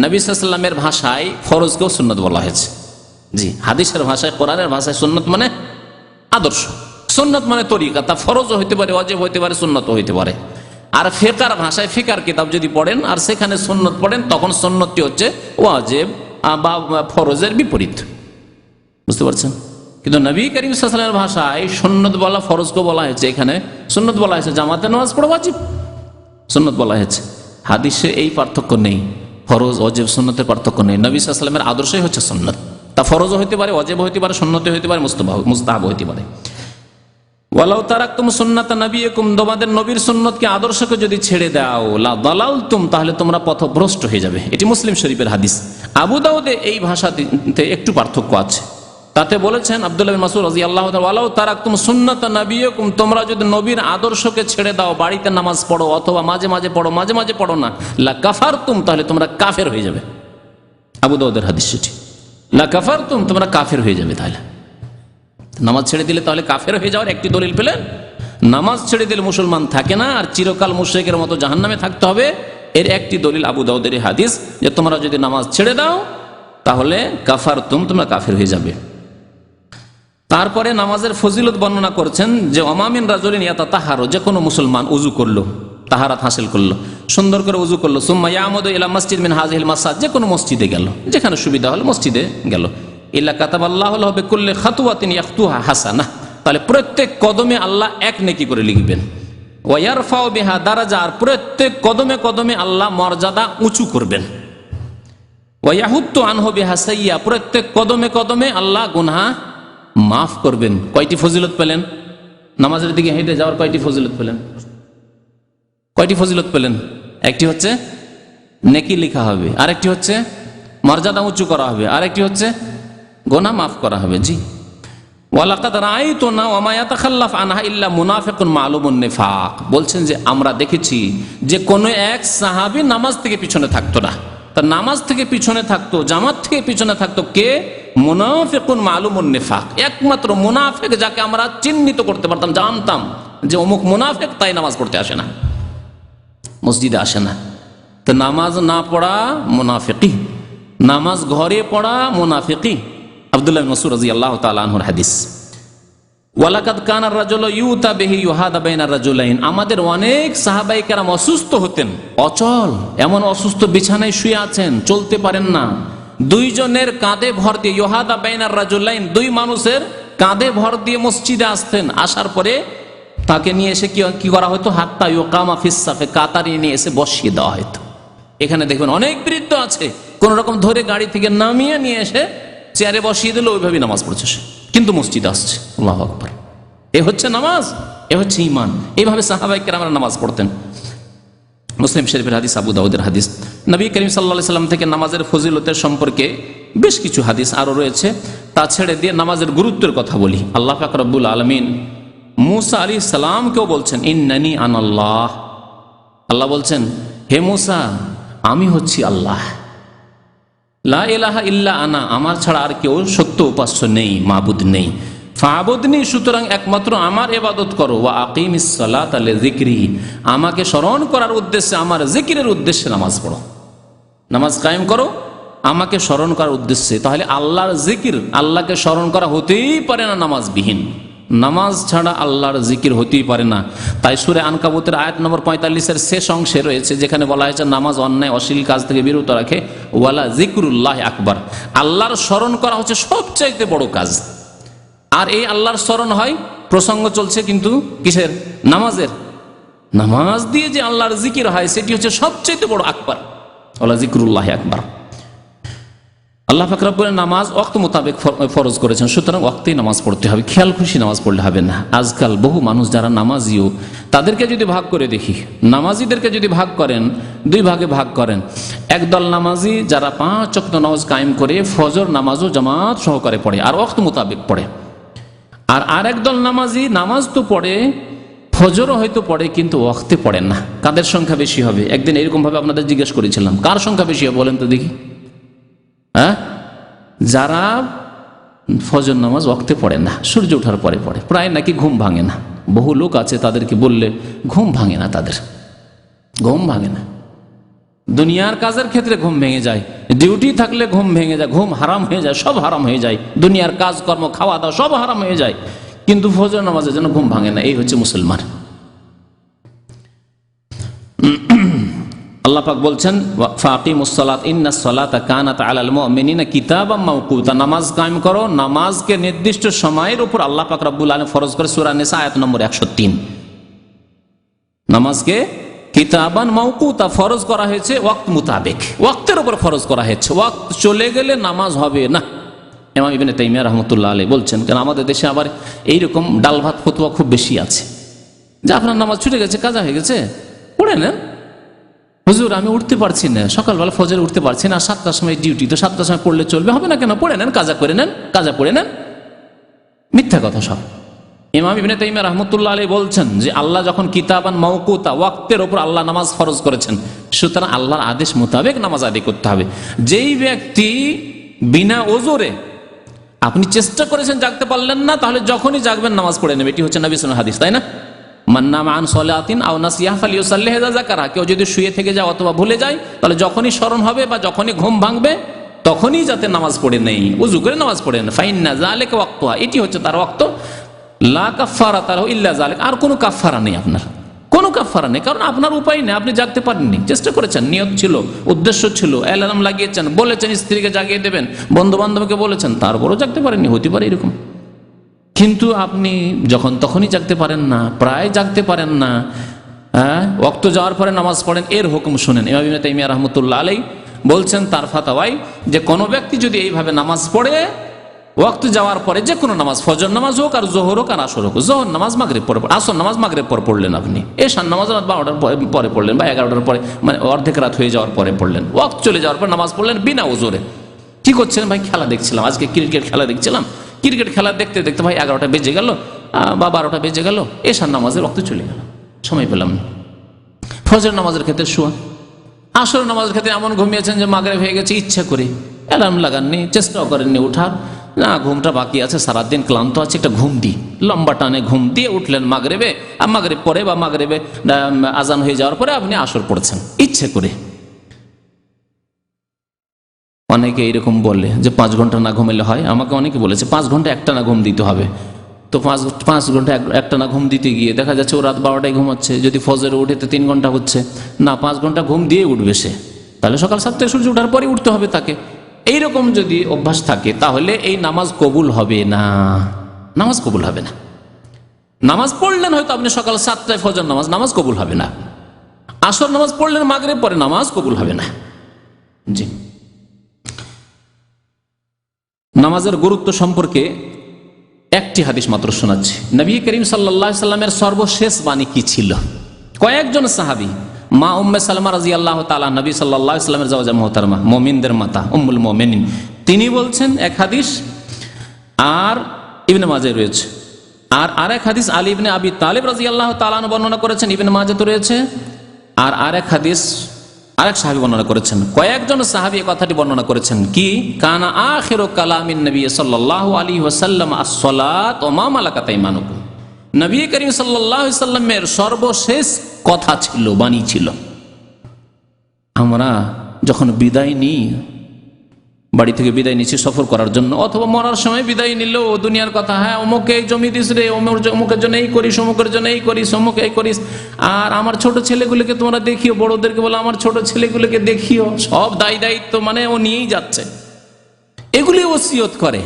নবী সাল্লাল্লাহু আলাইহি ওয়াসাল্লামের ভাষায় ফরজকেও সুন্নত বলা হয়েছে। জি, হাদিসের ভাষায়, কোরআনের ভাষায় সুন্নত মানে আদর্শ, সুন্নত মানে তরিকা। তা ফরজও হইতে পারে, ওয়াজিব হইতে পারে, সুন্নতও হইতে পারে। আর ফিকার ভাষায়, ফিকার কিতাব যদি পড়েন আর সেখানে সুন্নত পড়েন, তখন সুন্নতটি হচ্ছে ওয়াজিব বা ফরজের বিপরীত, বুঝতে পারছেন? কিন্তু নবী করিম সাল্লাল্লাহু আলাইহি ওয়াসাল্লামের ভাষায় সুন্নত বলা ফরজকে বলা হয়েছে, এখানে সুন্নত বলা হয়েছে, জামাতে নামাজ পড়া ওয়াজিব, সুন্নত বলা হয়েছে। হাদিসে এই পার্থক্য নেই, ফরজ ওয়াজিব সুন্নতের পার্থক্য নেই। নবী সাল্লাল্লাহু আলাইহি ওয়াসাল্লামের আদর্শই হচ্ছে সুন্নত। তা ফরজও হইতে পারে, ওয়াজিব হইতে পারে, সুন্নতে হইতে পারে, মুস্তাহাব হইতে পারে। ওয়ালাউ তারাকতুম সুন্নাতা নবিয়িকুম, তোমাদের নবীর সুন্নতকে, আদর্শকে যদি ছেড়ে দাও, লা দালালতুম, তাহলে তোমরা পথভ্রষ্ট হয়ে যাবে। এটি মুসলিম শরীফের হাদিস। আবু দাউদে এই ভাষাতে একটু পার্থক্য আছে, তাতে বলেছেন আব্দুল্লাহ বিন মাসউদ রাদিয়াল্লাহু তাআলা, ওয়ালাউ তারাকতুম সুন্নাতা নবিয়িকুম, তোমরা যদি নবীর আদর্শকে ছেড়ে দাও, বাড়িতে নামাজ পড়ো অথবা মাঝে মাঝে পড়ো, মাঝে মাঝে পড়ো না, লা কাফারতুম, তাহলে তোমরা কাফের হয়ে যাবে। আবু দাউদের হাদিস সেটি, লা কাফারতুম, তোমরা কাফের হয়ে যাবে। তাহলে নামাজ ছেড়ে দিলে তাহলে কাফের হয়ে যাওয়ার একটি দলিল পেলেন। নামাজ ছেড়ে দিলে মুসলমান থাকে না, আর চিরকাল মুশরিকের মতো জাহান্নামে থাকতে হবে, এর একটি দলিল আবু দাউদের হাদিস, যে তোমরা যদি নামাজ ছেড়ে দাও তাহলে কাফারতুম, তোমরা কাফের হয়ে যাবে। তারপরে নামাজের ফজিলত বর্ণনা করছেন যে অমামিন রাজুলিন ইয়াতাতাহারু, যে কোনো মুসলমান উযু করলো, তাহারাত হাসিল করলো, সুন্দর করে উযু করলো, সুম্মা ইয়ামুদু ইলা মসজিদ মিন হাযিহিল মাসাজিদ, যে কোনো মসজিদে গেল, যেখানে সুবিধা হলো মসজিদে গেল, ইল্লা কাতাবাল্লাহু লাহু বিকুল্লি খাতওয়াতিন ইয়াখতুহা হাসানাহ, তাহলে প্রত্যেক কদমে আল্লাহ এক নেকি করে লিখবেন। ওয়া ইয়ারফাউ বিহা দারাজা, আর প্রত্যেক কদমে কদমে আল্লাহ মর্যাদা উঁচু করবেন। ওয়া ইয়াহুত্তু আনহু বিহা সাইয়্যা, প্রত্যেক কদমে কদমে আল্লাহ গুনাহ মাফ করবেন। কয়টি ফজিলত পেলেন? নামাজের দিকে হেঁটে যাওয়ার কয়টি ফজিলত পেলেন? কয়টি ফজিলত পেলেন? একটি হচ্ছে নেকি লেখা হবে, আরেকটি হচ্ছে মর্যাদা উঁচু করা হবে, আরেকটি হচ্ছে গুনাহ মাফ করা হবে। জি, ওয়ালাকাদ রাআইতুনা ওয়া মা ইয়াতাখাল্লাফ আনহা ইল্লা মুনাফিকুন মালুমুন নিফাক। বলছেন যে আমরা দেখেছি যে কোনো এক সাহাবী নামাজ থেকে পিছনে থাকতো না। তা নামাজ থেকে পিছনে থাকতো, জামাত থেকে পিছনে থাকতো কে? মুনাফিকুন মালুমুন নিফাক। একমাত্র মুনাফিক যাকে আমরা চিহ্নিত করতে পারতাম, জানতাম যে অমুক মুনাফিক, তাই নামাজ পড়তে আসে না, মসজিদে আসে না। তো নামাজ না পড়া মুনাফিকি, নামাজ ঘরে পড়া মুনাফিকি। আব্দুল্লাহ ইবনে মাসউদ রাদিয়াল্লাহু তাআলা আনহুর হাদিস। ওয়ালাকাদ কানা রাজুলু ইউতা বিহি ইউহাদা বাইনা রাজুলাইন। আমাদের অনেক সাহাবায়ে কেরাম অসুস্থ হতেন, অচল, এমন অসুস্থ বিছানায় শুয়ে আছেন, চলতে পারেন না। দুইজনের কাঁধে ভর দিয়ে, ইউহাদা বাইনা রাজুলাইন, দুই মানুষের কাঁধে ভর দিয়ে মসজিদে আসতেন। আসার পরে তাকে নিয়ে এসে কি করা হতো? হাত্তা ইউকামা ফিস সাফে, কাতারে নিয়ে এসে বসিয়ে দেওয়া হতো। এখানে দেখবেন অনেক বৃদ্ধ আছে, কোন রকম ধরে গাড়ি থেকে নামিয়ে নিয়ে এসে চেয়ারে বসিয়ে দিল, ওইভাবেই নামাজ পড়ছে সে, কিন্তু মসজিদে আসছে। আল্লাহু আকবার। এ হচ্ছে নামাজ, এ হচ্ছে ঈমান। এইভাবে সাহাবায়ে কেরামরা নামাজ পড়তেন। মুসলিম শরীফের হাদিস, আবু দাউদের হাদিস। নবী করিম সাল্লাল্লাহু আলাইহি সাল্লাম থেকে নামাজের ফজিলতের সম্পর্কে বেশ কিছু হাদিস আরো রয়েছে। তা ছেড়ে দিয়ে নামাজের গুরুত্বের কথা বলি। আল্লাহ পাক রব্বুল আলামিন মূসা আলাইহিস সালামকেও বলছেন ইন্নানি আনাল্লাহ। আল্লাহ বলছেন, হে মূসা, আমি হচ্ছি আল্লাহ। লা ইলাহা ইল্লা আনা, আমার ছাড়া আর কেউ সত্য উপাস্য নেই, মাবুদ নেই। ফাবুদনি, সুতরাং একমাত্র আমার ইবাদত করো। ওয়া আকিমিস সালাতা লিযিকরি, আমাকে স্মরণ করার উদ্দেশ্যে, আমার জিকিরের উদ্দেশ্যে নামাজ পড়ো, নামাজ কায়েম করো আমাকে স্মরণ করার উদ্দেশ্যে। তাহলে আল্লাহর জিকির, আল্লাহকে স্মরণ করা হতেই পারে না নামাজবিহীন। নামাজ ছাড়া আল্লাহর জিকির হতেই পারে না। তাই সূরা আনকাবুতের আয়াত নম্বর 45-এর শেষ অংশে রয়েছে, যেখানে বলা হয়েছে নামাজ অন্যায় অশ্লীল কাজ থেকে বিরত রাখে। ওয়ালা জিকরুল্লাহ আকবার, আল্লাহর স্মরণ করা হচ্ছে সবচাইতে বড় কাজ। আর এই আল্লাহর স্মরণ হয়, প্রসঙ্গ চলছে কিন্তু কিসের? নামাজের। নামাজ দিয়ে যে আল্লাহর জিকির হয় সেটি হচ্ছে সবচাইতে বড় আকবার, ওয়ালা জিকরুল্লাহ আকবার। আল্লাহ পাক রব্বুল নামাজ ওয়াক্ত মোতাবেক ফরজ করেছেন, সুতরাং ওয়াক্তেই নামাজ পড়তে হবে, খেয়াল খুশি নামাজ পড়লে হবে না। আজকাল বহু মানুষ যারা নামাজিও, তাদেরকে যদি ভাগ করে দেখি, নামাজিদেরকে যদি ভাগ করেন, দুই ভাগে ভাগ করেন। একদল নামাজি যারা 5 ওয়াক্ত নামাজ কায়েম করে ফজর নামাজও জামাত সহকারে পড়ে আর ওয়াক্ত মোতাবেক পড়ে। আর আরেক দল নামাজি নামাজ তো পড়ে, ফজরও হয়তো পড়ে, কিন্তু ওয়াক্তে পড়ে না। কাদের সংখ্যা বেশি হবে? একদিন এরকম ভাবে আপনাদের জিজ্ঞেস করেছিলাম, কার সংখ্যা বেশি হবে বলেন তো দেখি? হ্যাঁ, যারা ফজর নামাজ ওয়াক্তে পড়ে না, সূর্য ওঠার পরে পড়ে, প্রায় নাকি ঘুম ভাঙে না। বহু লোক আছে, তাদেরকে বললে ঘুম ভাঙে না, তাদের ঘুম ভাঙে না। দুনিয়ার কাজের ক্ষেত্রে ঘুম ভেঙে যায়, ডিউটি থাকলে ঘুম ভেঙে যায়, ঘুম হারাম হয়ে যায়, সব হারাম হয়ে যায়, দুনিয়ার কাজকর্ম খাওয়া দাওয়া সব হারাম হয়ে যায়, কিন্তু ফজর নামাজের জন্য ঘুম ভাঙে না। এই হচ্ছে মুসলমান। আল্লাহ পাক বলছেন ফাকিমুস সালাত ইন্নাস সালাতা কানাত আলাল মুমিনিনা কিতাবাম মাওকুতা, নামাজ কায়েম করো, নামাজকে নির্দিষ্ট সময়ের উপর আল্লাহ পাক রব্বুল আলামিন ফরজ করে। সূরা নিসা আয়াত নম্বর 103। নামাজকে কিতাবান মাওকুতা ফরজ করা হয়েছে ওয়াক্ত মোতাবেক, ওয়াক্তের উপর ফরজ করা হয়েছে। ওয়াক্ত চলে গেলে নামাজ হবে না। ইমাম ইবনে তাইমিয়া রাহমাতুল্লাহ আলাইহি বলছেন, কারণ আমাদের দেশে আবার এইরকম ডাল ভাত ফতোয়া খুব বেশি আছে, যে আপনার নামাজ ছুটে গেছে, কাজা হয়ে গেছে, পড়ে নেন। হুজুর আমি উঠতে পারছি না, সকালবেলা ফজরে উঠতে পারছি না, 7টার সময় ডিউটি, তো 7টার সময় পড়লে চলবে? হবে না কেন, পড়ে নেন, কাজা করে নেন, কাজা পড়ে নেন। মিথ্যা কথা সব। ইমাম ইবনে তাইমিয়া রাহমাতুল্লাহ আলাইহি বলছেন যে আল্লাহ যখন কিতাবান মাওকুতা, ওয়াক্তের উপর আল্লাহ নামাজ ফরজ করেছেন, সুতরাং আল্লাহর আদেশ মোতাবেক নামাজ আদায় করতে হবে। যেই ব্যক্তি বিনা ওজরে, আপনি চেষ্টা করেছেন জাগতে পারলেন না, তাহলে যখনই জাগবেন নামাজ পড়ে নেবে। এটি হচ্ছে নবী সাল্লাল্লাহু আলাইহি হাদিস, তাই না? মান নামা আন সালাতিন আও নাসিয়াহা ফালিয়ুসাল্লিহা ইযা যাকারা, কেউ যদি শুয়ে থেকে যায় অথবা ভুলে যায়, তাহলে যখনই স্মরণ হবে বা যখনই ঘুম ভাঙবে তখনই যাতে নামাজ পড়ে নেই, ওযু করে নামাজ পড়ে নেন। ফাইন্না যালিকা ওয়াক্তুহা, এটি হচ্ছে তার ওয়াক্ত। লা কাফারাতা লাহু ইল্লা যালিক, আর কোনো কাফারা নেই, আপনার কোনো কাফারা নেই, কারণ আপনার উপায় নেই, আপনি জাগতে পারেননি, চেষ্টা করেছেন, নিয়ত ছিল, উদ্দেশ্য ছিল, অ্যালার্ম লাগিয়েছেন, বলেছেন স্ত্রীকে জাগিয়ে দেবেন, বন্ধু বান্ধবকে বলেছেন, তারপরও জাগতে পারেননি, হতে পারে এরকম। কিন্তু আপনি যখন তখনই জাগতে পারেন না, প্রায় জাগতে পারেন না, ওয়াক্ত যাওয়ার পরে নামাজ পড়েন, এর হুকুম শুনেন। ইমাম ইবনে তাইমিয়া রাহমাতুল্লাহ আলাইহি বলছেন তার ফাতাওয়ায়, যে কোনো ব্যক্তি যদি এইভাবে নামাজ পড়ে ওয়াক্ত যাওয়ার পরে, যে কোনো নামাজ, ফজর নামাজ হোক আর জোহর হোক আর আসর হোক, জোহর নামাজ মাগরিব পরে, আসর নামাজ মাগরিব পর পড়লেন, আপনি এশার নামাজ রাত 12টার পরে পড়লেন বা 11টার পরে, মানে অর্ধেক রাত হয়ে যাওয়ার পরে পড়লেন, ওয়াক্ত চলে যাওয়ার পর নামাজ পড়লেন বিনা ওজরে। কি করছেন ভাই? খেলা দেখছিলাম, আজকে ক্রিকেট খেলা দেখছিলাম, ক্রিকেট খেলা দেখতে দেখতে ভাই 11টা বেজে গেল বা 12টা বেজে গেল, এশার নামাজের রক্ত চলে গেল, সময় পেলাম না। ফজর নামাজের ক্ষেত্রে শোয়া, আসর নামাজের ক্ষেত্রে এমন ঘুমিয়েছেন যে মাগরিব হয়ে গেছে, ইচ্ছা করে অ্যালার্ম লাগাননি, চেষ্টাও করেননি উঠার, না ঘুমটা বাকি আছে, সারাদিন ক্লান্ত আছে, একটা ঘুম দিই, লম্বা টানে ঘুম দিয়ে উঠলেন মাগরিবে, আর মাগরিব পরে বা মাগরিবে আজান হয়ে যাওয়ার পরে আপনি আসর পড়েছেন ইচ্ছে করে। অনেকে এরকম বলে যে 5 ঘন্টা না ঘুমালে হয়। আমাকে অনেকে বলেছে 5 ঘন্টা একটা না ঘুম দিতে হবে। তো 5 ঘন্টা একটা না ঘুম দিতে গিয়ে দেখা যাচ্ছে ও রাত 12টায় ঘুমাচ্ছে, যদি ফজরে উঠে তো 3 ঘন্টা হচ্ছে না, 5 ঘন্টা ঘুম দিয়ে উঠবে সে, তাহলে সকাল 7টায় সূর্য ওঠার পরে উঠতে হবে তাকে। এইরকম যদি অভ্যাস থাকে তাহলে এই নামাজ কবুল হবে না, নামাজ কবুল হবে না। নামাজ পড়লেন হয়তো আপনি সকাল 7টায় ফজর নামাজ কবুল হবে না, আসর নামাজ পড়লেন মাগরিব পরে, নামাজ কবুল হবে না। জি, নামাজের গুরুত্ব সম্পর্কে একটি হাদিস মাত্র শোনাচ্ছি। নবী করিম সাল্লাল্লাহু আলাইহি সাল্লামের সর্বশেষ বাণী কি ছিল? কয়েকজন সাহাবী, মা উম্মে সালমা রাদিয়াল্লাহু তাআলা, নবী সাল্লাল্লাহু আলাইহি সাল্লামের জাওজা মুহতারামা, মুমিনদের মাতা, উম্মুল মুমিনিন, তিনি বলছেন এক হাদিস, আর ইবনে মাজায় রয়েছে, আর আরেক হাদিস আলী ইবনে আবি তালিব রাদিয়াল্লাহু তাআলা বর্ণনা করেছেন, ইবনে মাজাহ তো রয়েছে, আর আরেক হাদিস আরেক সাহাবী বর্ণনা করেছেন। কয়েকজন সাহাবী এই কথাটি বর্ণনা করেছেন কি, কানা আখিরু কালামিন নবী সাল্লাল্লাহু আলাইহি ওয়াসাল্লাম আস-সালাত ওয়া মা মালাকাত আইমানুকুম। নবী করিম সাল্লাল্লাহু আলাইহি সাল্লামের সর্বশেষ কথা ছিল, বাণী ছিল। আমরা যখন বিদায় নিই, বাড়ি থেকে বিদায় নিচ্ছি সফর করার জন্য, অথবা মরার সময় বিদায় নিল দুনিয়ার কথা, হ্যাঁ অমুকে এই জমি দিস রে, অমুকের জন্য এই করিস, অমুকের জন্য এই করিস, অমুক এই করিস, আর আমার ছোট ছেলেগুলোকে তোমরা দেখিও, বড়দেরকে বলো আমার ছোট ছেলেগুলোকে দেখিও, সব দায়িত্ব মানে ও নিয়েই যাচ্ছে, এগুলি ওসিয়ত করে।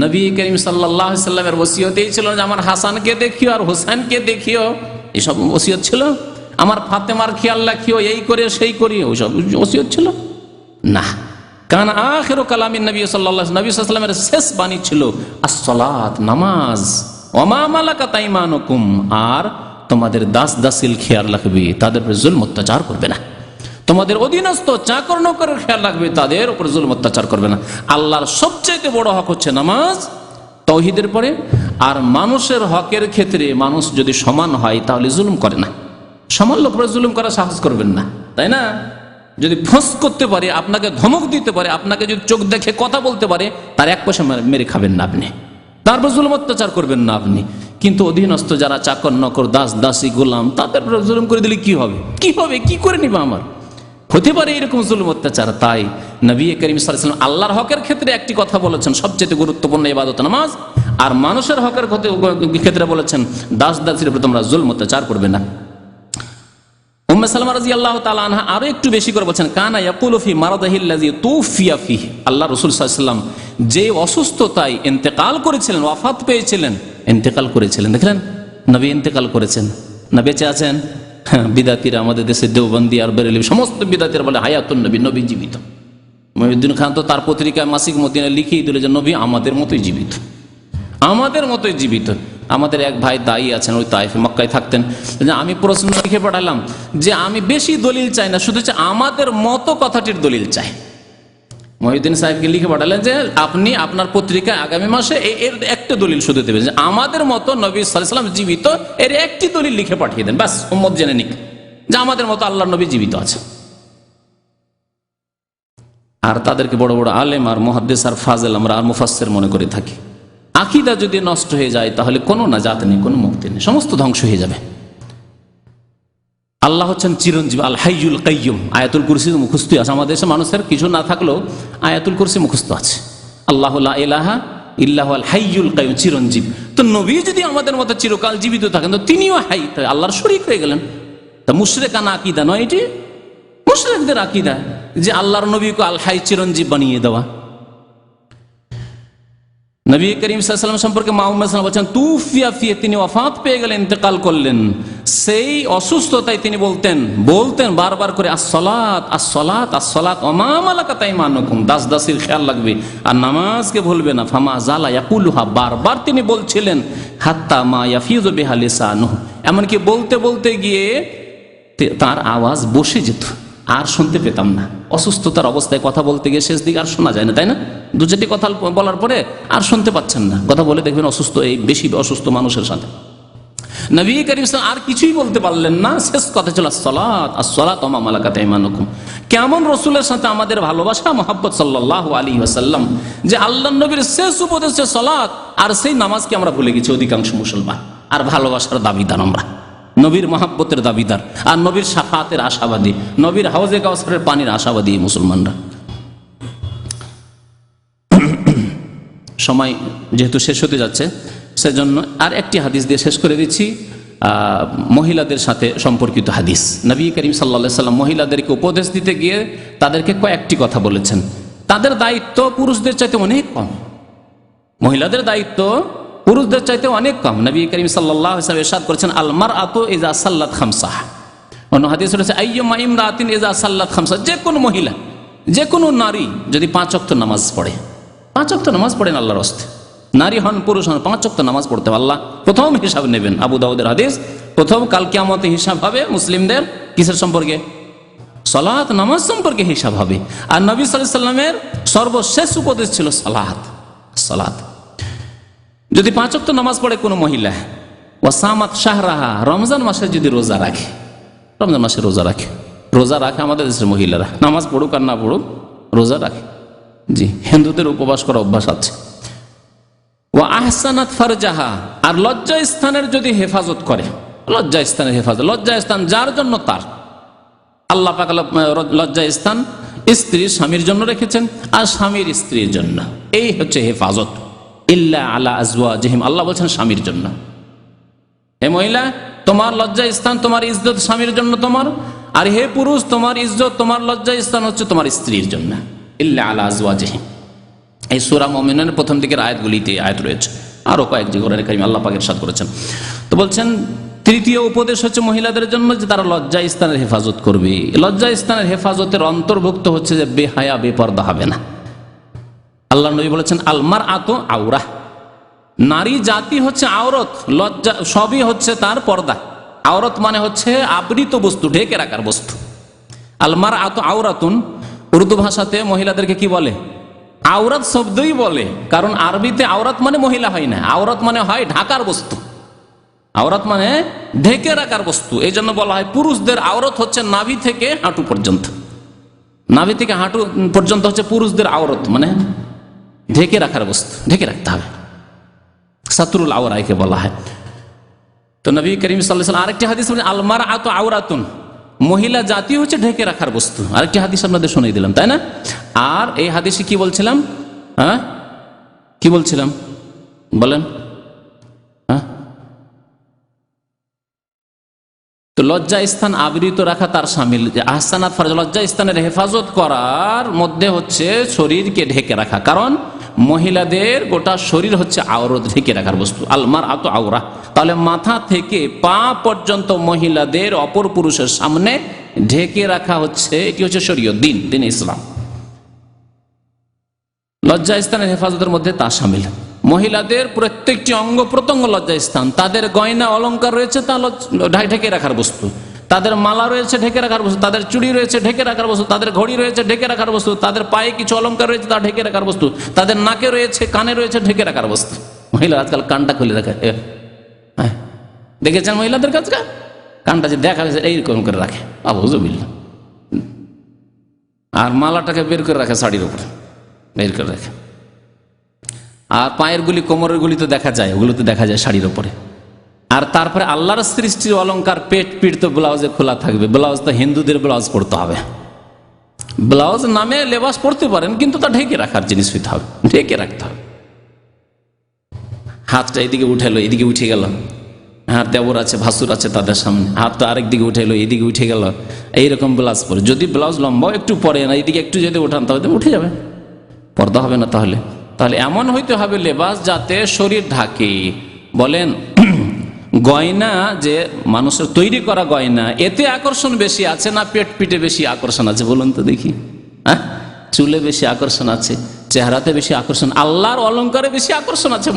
নবী করিম সাল্লাল্লাহু আলাইহি সাল্লামের ওসিয়ত এই ছিল যে আমার হাসানকে দেখিও আর হোসেনকে দেখিও, এসব ওসিয়ত ছিল। আমার ফাতেমার খেয়াল রাখিও, এই করে সেই করি, ওইসব ওসিয়ত ছিল না। কারণ আখিরু কালামিন নবী সাল্লাল্লাহু আলাইহি ওয়াসাল্লামের শেষ বাণী ছিল আস-সালাত, নামাজ, ওয়া মা মালাকাত আইমানুকুম, আর তোমাদের দাস দাসীর খেয়াল রাখবে, তাদের উপর জুলম অত্যাচার করবে না। তোমাদের অধীনস্থ চাকর নকরের খেয়াল রাখবে, তাদের উপর জুলম অত্যাচার করবে না। আল্লাহর সবচেয়ে বড় হক হচ্ছে নামাজ তাওহীদের পরে, আর মানুষের হকের ক্ষেত্রে মানুষ যদি সমান হয় তাহলে জুলুম করে না। সমান লোকের উপর জুলুম করা সাহস করবেন না, তাই না? যদি ফোঁস করতে পারে, আপনাকে ধমক দিতে পারে, আপনাকে যদি চোখ দেখে কথা বলতে পারে, তার 1 পয়সা মেরে খাবেন না আপনি, তারপর জুলুম অত্যাচার করবেন না আপনি। কিন্তু অধীনস্থ যারা চাকর নকর, দাস দাসী, গোলাম, তাদের উপর জুলুম করে দিলে কি হবে, কি হবে, কি করে নিবা, আমার হতে পারে এরকম জুলুম অত্যাচার। তাই নবী করিম সাল্লাল্লাহু আলাইহি ওয়াসাল্লাম আল্লাহর হকের ক্ষেত্রে একটি কথা বলেছেন, সবচেয়ে গুরুত্বপূর্ণ ইবাদত নামাজ, আর মানুষের হকের ক্ষেত্রে বলেছেন দাস দাসীর উপর তোমরা জুলুম অত্যাচার করবে না। উম্মে সালমা রাদিয়াল্লাহু তাআলা আনহা আরো একটু বেশি করে বলছেন, কানা ইয়াকুলু ফি মারাদিহিল্লাযী তুফিয়া ফিহি, আল্লাহ রাসূল সাল্লাল্লাহু আলাইহি ওয়াসাল্লাম যে অসুস্থতায় ইন্তেকাল করেছিলেন, ওয়াফাত পেয়েছিলেন, ইন্তেকাল করেছিলেন, দেখলেন নবী ইন্তেকাল করেছেন, না বেঁচে আছেন? বিদাতিরা আমাদের দেশে দেওবন্দি আর বেরেলি সমস্ত বিদাতিরা বলে হায়াতুন নবী, নবী জীবিত। মহিউদ্দিন খান তো তার পত্রিকায় মাসিক মদিনা লিখিয়ে দিল যে নবী আমাদের মতোই জীবিত, আমাদের মতোই জীবিত। আমাদের এক ভাই দায়ী আছেন, ওই তাইফে মক্কায় থাকতেন, আমি প্রশ্ন লিখে পাঠালাম যে আমি বেশি দলিল চাই না, শুধু আমাদের মতো কথাটির দলিল চাই। মহিউদ্দিন সাহেবকে লিখে পাঠালেন যে আপনি আপনার পত্রিকায় আগামী মাসে এর একটা দলিল শুধু দেবেন যে আমাদের মতো নবী সাল্লাল্লাহু আলাইহি ওয়াসাল্লাম জীবিত, এর একটি দলিল লিখে পাঠিয়ে দেন, ব্যাস উম্মত জেনে নিক যে আমাদের মতো আল্লাহর নবী জীবিত আছে। আর তাদেরকে বড় বড় আলেম আর মুহাদ্দিস আর ফাজেল আমরা আর মুফাসসির মনে করে থাকি। আকীদা যদি নষ্ট হয়ে যায় তাহলে কোনো নাজাত নেই, কোনো মুক্তি নেই, সমস্ত ধ্বংস হয়ে যাবে। আল্লাহ হচ্ছেন চিরঞ্জীব, আল হাইয়ুল কাইয়ুম। আয়াতুল কুরসি মুখস্থ আছে, আমাদের দেশে মানুষের কিছু না থাকলেও আয়াতুল কুরসি মুখস্থ আছে। আল্লাহু লা ইলাহা ইল্লাহু আল হাইয়ুল কাইয়ুম, চিরঞ্জীব। তো নবী যদি আমাদের মতো চিরকাল জীবিত থাকেন তো তিনিও হাই, আল্লাহর শরীক হয়ে গেলেন। তা মুশরিকানা আকীদা নয় এটি, মুশরিকদের আকীদা যে আল্লাহর নবীকে আল হাই, চিরঞ্জীব বানিয়ে দেওয়া। নবী করিম সাল্লাল্লাহু আলাইহি ওয়াসাল্লাম সম্পর্কে মা উম্মে সালমা বলেন তুফিয়া ফি, তিনি ওয়াফাত পেয়ে গেলেন, ইন্তেকাল করলেন। সেই অসুস্থতায় তিনি বলতেন বারবার করে আসসালাত আসসালাত আসসালাত ওয়া মা মালাকাত আইমানুকুম, দাস দাসীর খেয়াল রাখবে আর নামাজকে ভুলবে না। ফামা জালা ইয়াকুলুহা, বারবার তিনি বলছিলেন, হাত্তা মা ইয়াফিযু বিহা লিসানুহু, এমনকি বলতে বলতে গিয়ে তার আওয়াজ বসে যেত, আর শুনতে পেতাম না, অসুস্থতার অবস্থায় কথা বলতে গিয়ে শেষ দিকে আর শোনা যায় না, তাই না? দু চারটি কথা বলার পরে আর শুনতে পাচ্ছেন না, কথা বলে দেখবেন অসুস্থ, এই বেশি অসুস্থ মানুষের সাথে। নবী করিম সাল্লাল্লাহু আর কিছুই বলতে পারলেন না, শেষ কথা ছিল আসসালাত আসসালাত ওয়া মা মালাকাত আইমানুকুম। কেমন রসুলের সাথে আমাদের ভালোবাসা, মুহাব্বত সাল্লাল্লাহু আলাইহি ওয়াসাল্লাম, যে আল্লাহর নবীর শেষ উপদেশ যে সালাত, আর সেই নামাজকে আমরা ভুলে গেছি অধিকাংশ মুসলমান। আর ভালোবাসার দাবিদার আমরা, নবীর মহাব্বতের দাবিদার, আর নবীর শাফাতের আশাবাদী, নবীর হাউজে কাউসারের পানির আশাবাদী মুসলমানরা। সময় যেহেতু শেষ হতে যাচ্ছে, সেজন্য আর একটি হাদিস দিয়ে শেষ করে দিচ্ছি। মহিলাদের সাথে সম্পর্কিত হাদিস। নবী করিম সাল্লাল্লাহু আলাইহি ওয়াসাল্লাম মহিলাদেরকে উপদেশ দিতে গিয়ে তাদেরকে কয়েকটি কথা বলেছেন। তাদের দায়িত্ব পুরুষদের চাইতে অনেক কম, মহিলাদের দায়িত্ব পুরুষদের চাইতে অনেক কম। নবী করিম সাল্লাল্লাহু আলাইহি ওয়াসাল্লাম ইরশাদ করেছেন, আল মারআতু ইযা সাল্লাত খামসাহ। অন্য হাদিস রয়েছে, আইয়ুমা ইমরাতিন ইযা সাল্লাত খামসাহ, যে কোনো মহিলা, যে কোনো নারী যদি 5 ওয়াক্ত নামাজ পড়ে, 5 ওয়াক্ত নামাজ পড়েন আল্লাহর রাস্তায়, নারী হন পুরুষ হন, 5 ওয়াক্ত নামাজ পড়তে আল্লাহ প্রথম হিসাব নেবেন। আবু দাউদের হাদিস, প্রথম কাল কিয়ামতে হিসাব হবে মুসলিমদের কিসের সম্পর্কে? সালাত, নামাজ সম্পর্কে হিসাব হবে। আর নবী সাল্লাল্লাহু আলাইহি ওয়াসাল্লামের সর্বশেষ উপদেশ ছিল সালাত। সালাত যদি 5 ওয়াক্ত নামাজ পড়ে কোনো মহিলা, ওয়াসামাত শাহরাহা, রমজান মাসে যদি রোজা রাখে, রমজান মাসে রোজা রাখে, রোজা রাখে আমাদের দেশের মহিলারা, নামাজ পড়ুক আর না পড়ুক রোজা রাখে। জি, হিন্দুদের উপবাস করা অভ্যাস আছে। ওয়া আহসানাত ফারজাহা, আর লজ্জা স্থানের যদি হেফাজত করে, লজ্জা স্থানের হেফাজত, লজ্জা স্থান যার জন্য তার, আল্লাহ পাক লজ্জা স্থান স্ত্রীর স্বামীর জন্য রেখেছেন আর স্বামীর স্ত্রীর জন্য, এই হচ্ছে হেফাজত। ইল্লা আলা আজওয়াজিহিম, আল্লাহ বলছেন স্বামীর জন্য। হে মহিলা, তোমার লজ্জা স্থান, তোমার ইজ্জত স্বামীর জন্য তোমার, আর হে পুরুষ, তোমার ইজ্জত, তোমার লজ্জা স্থান হচ্ছে তোমার স্ত্রীর জন্য। ইল্লা আলা আজওয়াজিহিম, এই সূরা মুমিনুনের প্রথম দিকের আয়াতগুলিতে আয়াত রয়েছে, আরো কয়েক জায়গায় কারিমে আল্লাহ পাক ইরশাদ করেছেন। তো বলছেন তৃতীয় উপদেশ হচ্ছে মহিলাদের জন্য যে তারা লজ্জা স্থানের হেফাজত করবে। লজ্জা স্থানের হেফাজতের অন্তর্ভুক্ত হচ্ছে যে বেহায়া বেপর্দা হবে না। আল্লাহ নবী বলেছেন, আল মারআতু আওরা, নারী জাতি হচ্ছে আওরত, লজ্জা সবই হচ্ছে তার পর্দা। আওরত মানে হচ্ছে আবৃত বস্তু, ঢেকে রাখার বস্তু। আল মারআতু আওরাতুন, উর্দু ভাষাতে মহিলাদেরকে কি বলে? আওরাত শব্দই বলে, কারণ আরবিতে আওরাত মানে মহিলা হয় না, আওরাত মানে হয় ঢাকার বস্তু, আওরাত মানে ঢেকে রাখার বস্তু। এই জন্য বলা হয় পুরুষদের আওরাত হচ্ছে নাভি থেকে হাঁটু পর্যন্ত, নাভি থেকে হাঁটু পর্যন্ত হচ্ছে পুরুষদের আওরাত, মানে ঢেকে রাখার বস্তু, ঢেকে রাখতে হবে, সাতরুল আওরাইকে বলা হয়। তো নবী করিম সাল্লাল্লাহু আলাইহি ওয়াসাল্লাম আরেকটি হাদিস বলেন, আল মারআতু আওরাতুন, মহিলা জাতি হচ্ছে ঢেকে রাখার বস্তু। আরেকটি হাদিস আপনাদের শুনিয়ে দিলাম, তাই না? আর এই হাদিসে কি বলছিলাম? হ্যাঁ, কি বলছিলাম বলেন? হ্যাঁ, তো লজ্জা স্থান আবৃত রাখা তার শামিল। আহসানাত ফারজ, লজ্জা স্থানের হেফাজত করার মধ্যে হচ্ছে শরীরকে ঢেকে রাখা, কারণ মহিলাদের গোটা শরীর হচ্ছে আওরত, ঢেকে রাখার বস্তু। আল মারআতু আওরা, তাহলে মাথা থেকে পা পর্যন্ত মহিলাদের অপর পুরুষের সামনে ঢেকে রাখা হচ্ছে, এটি হচ্ছে শরীয়ত, দিন ইসলাম। লজ্জা স্থানের হেফাজতের মধ্যে তা শামিল। মহিলাদের প্রত্যেকটি অঙ্গ প্রত্যঙ্গ লজ্জা স্থান, তাদের গয়না অলংকার রয়েছে তা ঢেকে রাখার বস্তু, তাদের মালা রয়েছে ঢেকে রাখার বস্তু, তাদের চুড়ি রয়েছে ঢেকে রাখার বস্তু, তাদের ঘড়ি রয়েছে ঢেকে রাখার বস্তু, তাদের পায়ে কিছু অলংকার রয়েছে তা ঢেকে রাখার বস্তু, তাদের নাকে রয়েছে, কানে রয়েছে ঢেকে রাখার বস্তু। মহিলা আজকাল কানটা খুলে রাখে, হ্যাঁ দেখেছেন মহিলাদের কাছে কানটা যে দেখা গেছে এইরকম করে রাখে, আবুজুবিল্লাহ। আর মালাটাকে বের করে রাখে শাড়ির উপরে, বের করে রাখে। আর পায়ের গুলি, কোমরের গুলি তো দেখা যায়, ওগুলো তো দেখা যায় শাড়ির উপরে। আর তারপরে আল্লাহর সৃষ্টির অলংকার, পেট পিঠ তো ব্লাউজে খোলা থাকবে। ব্লাউজ তো হিন্দুদের ব্লাউজ পড়তে হবে, ব্লাউজ নামে লেবাস পড়তে পারেন, কিন্তু তা ঢেকে রাখার জিনিস হইতে হবে, ঢেকে রাখতে হবে। হাতটা এদিকে উঠেলো, এদিকে উঠে গেল, হ্যাঁ দেবর আছে, ভাসুর আছে তাদের সামনে, হাত তো আরেক দিকে উঠেলো, এদিকে উঠে গেল, এইরকম ব্লাউজ পরে। যদি ব্লাউজ লম্বাও একটু পরে না, এদিকে একটু যদি উঠান তাহলে উঠে যাবে, পর্দা হবে না। তাহলে এমন হইতে হবে লেবাস যাতে শরীর ঢাকে। বলেন গয়না যে মানুষের তৈরি করা গয়না, এতে আকর্ষণ বেশি আছে না পেট পিঠে বেশি আকর্ষণ আছে? বলুন তো দেখি। হ্যাঁ, চুলে বেশি আকর্ষণ আছে, চেহারাতে বেশি আকর্ষণ, আল্লাহর অলংকারে বেশি আকর্ষণ আছে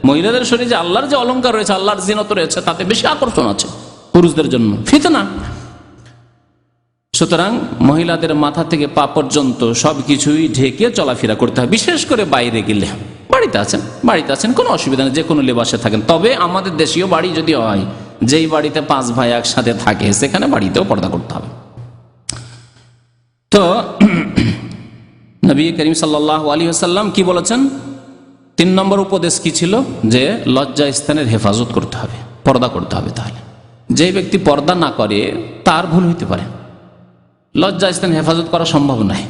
মহিলাদের শরীরে যে আল্লাহর যে অলংকার রয়েছে, আল্লাহর জিনত রয়েছে, তাতে বেশি আকর্ষণ আছে পুরুষদের জন্য। ফিতনা, সুতরাং মহিলাদের মাথা থেকে পা পর্যন্ত সবকিছুই ঢেকে চলাফেরা করতে হয়, বিশেষ করে বাইরে গেলে। বাড়িতে আছেন কোনো অসুবিধা নেই, যে কোনো লেবাসে থাকেন। তবে আমাদের দেশীয় বাড়ি যদি হয়, যেই বাড়িতে 5 ভাই একসাথে থাকে, সেখানে বাড়িতেও পর্দা করতে হবে। তো নবী করিম সাল্লাল্লাহু আলাইহি ওয়াসাল্লাম কি বলেছেন? 3 নম্বর উপদেশ কি ছিল? যে লজ্জা স্থানের হেফাজত করতে হবে, পর্দা করতে হবে। তাহলে যে ব্যক্তি পর্দা না করে তার ভুল হইতে পারে, লজ্জা স্থান হেফাজত করা সম্ভব নয়।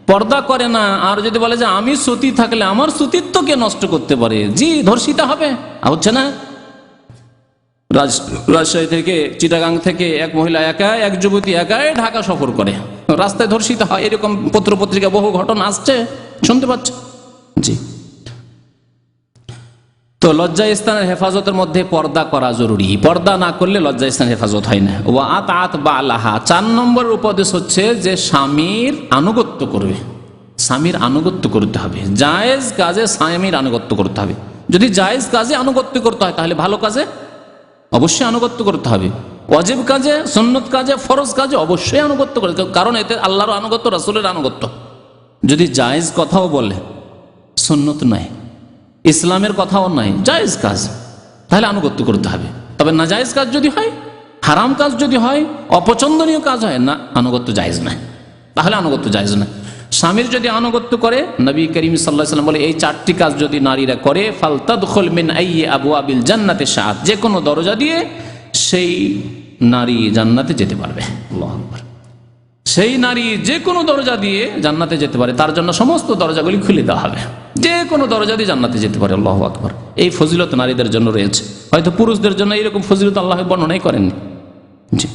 পর্দা করে না, আর যদি বলে যে আমি সতী থাকলে আমার সতীত্বকে নষ্ট করতে পারে, জি ধর্ষিত হবে। হচ্ছে না, রাজশাহী থেকে, চিটাগাং থেকে এক মহিলা এক যুবতী একাই ঢাকা সফর করে, রাস্তায় ধর্ষিত হয়। এরকম পত্র পত্রিকা বহু ঘটনা আসছে, শুনতে পাচ্ছে। জি, তো লজ্জা স্থানের হেফাজতের মধ্যে পর্দা করা জরুরি। পর্দা না করলে লজ্জা স্থানের হেফাজত হয় না। ওয়া আতাআত বালাহা, 4 নম্বর উপদেশ হচ্ছে যে স্বামীর আনুগত্য করবে। স্বামীর আনুগত্য করতে হবে, জায়েজ কাজে স্বামীর আনুগত্য করতে হবে। যদি জায়েজ কাজে আনুগত্য করতে হয়, তাহলে ভালো কাজে অবশ্যই আনুগত্য করতে হবে। ওয়াজিব কাজে, সুন্নত কাজে, ফরজ কাজে অবশ্যই আনুগত্য করতে হবে, কারণ এতে আল্লাহর আনুগত্য, রাসূলের আনুগত্য। যদি জায়েজ কথাও বলে, সুন্নত নয়, ইসলামের কথাও নয়, জায়েজ কাজ, তাহলে আনুগত্য করতে হবে। তবে না জায়েজ কাজ যদি হয়, হারাম কাজ যদি হয়, অপছন্দনীয় কাজ হয়, না, আনুগত্য জায়েজ নয়, তাহলে আনুগত্য জায়েজ নয়। স্বামীর যদি আনুগত্য করে, নবী করিম সাল্লাল্লাহু আলাইহি ওয়াসাল্লাম বলে, এই 4টি কাজ যদি নারীরা করে, ফালতাদখুল মিন আইয়ি আবওয়াবিল জান্নাতি শাআত, যে কোনো দরজা দিয়ে সেই নারী জান্নাতে যেতে পারবে। আল্লাহু আকবার। সেই নারী যে কোনো দরজা দিয়ে জান্নাতে যেতে পারে, তার জন্য সমস্ত দরজাগুলি খুলে দেওয়া হবে, যে কোনো দরজা দিয়ে জান্নাতে যেতে পারে। আল্লাহু আকবার। এই ফজিলত নারীদের জন্য রয়েছে, হয়তো পুরুষদের জন্য এইরকম ফজিলত আল্লাহ বর্ণনাই করেননি। জি,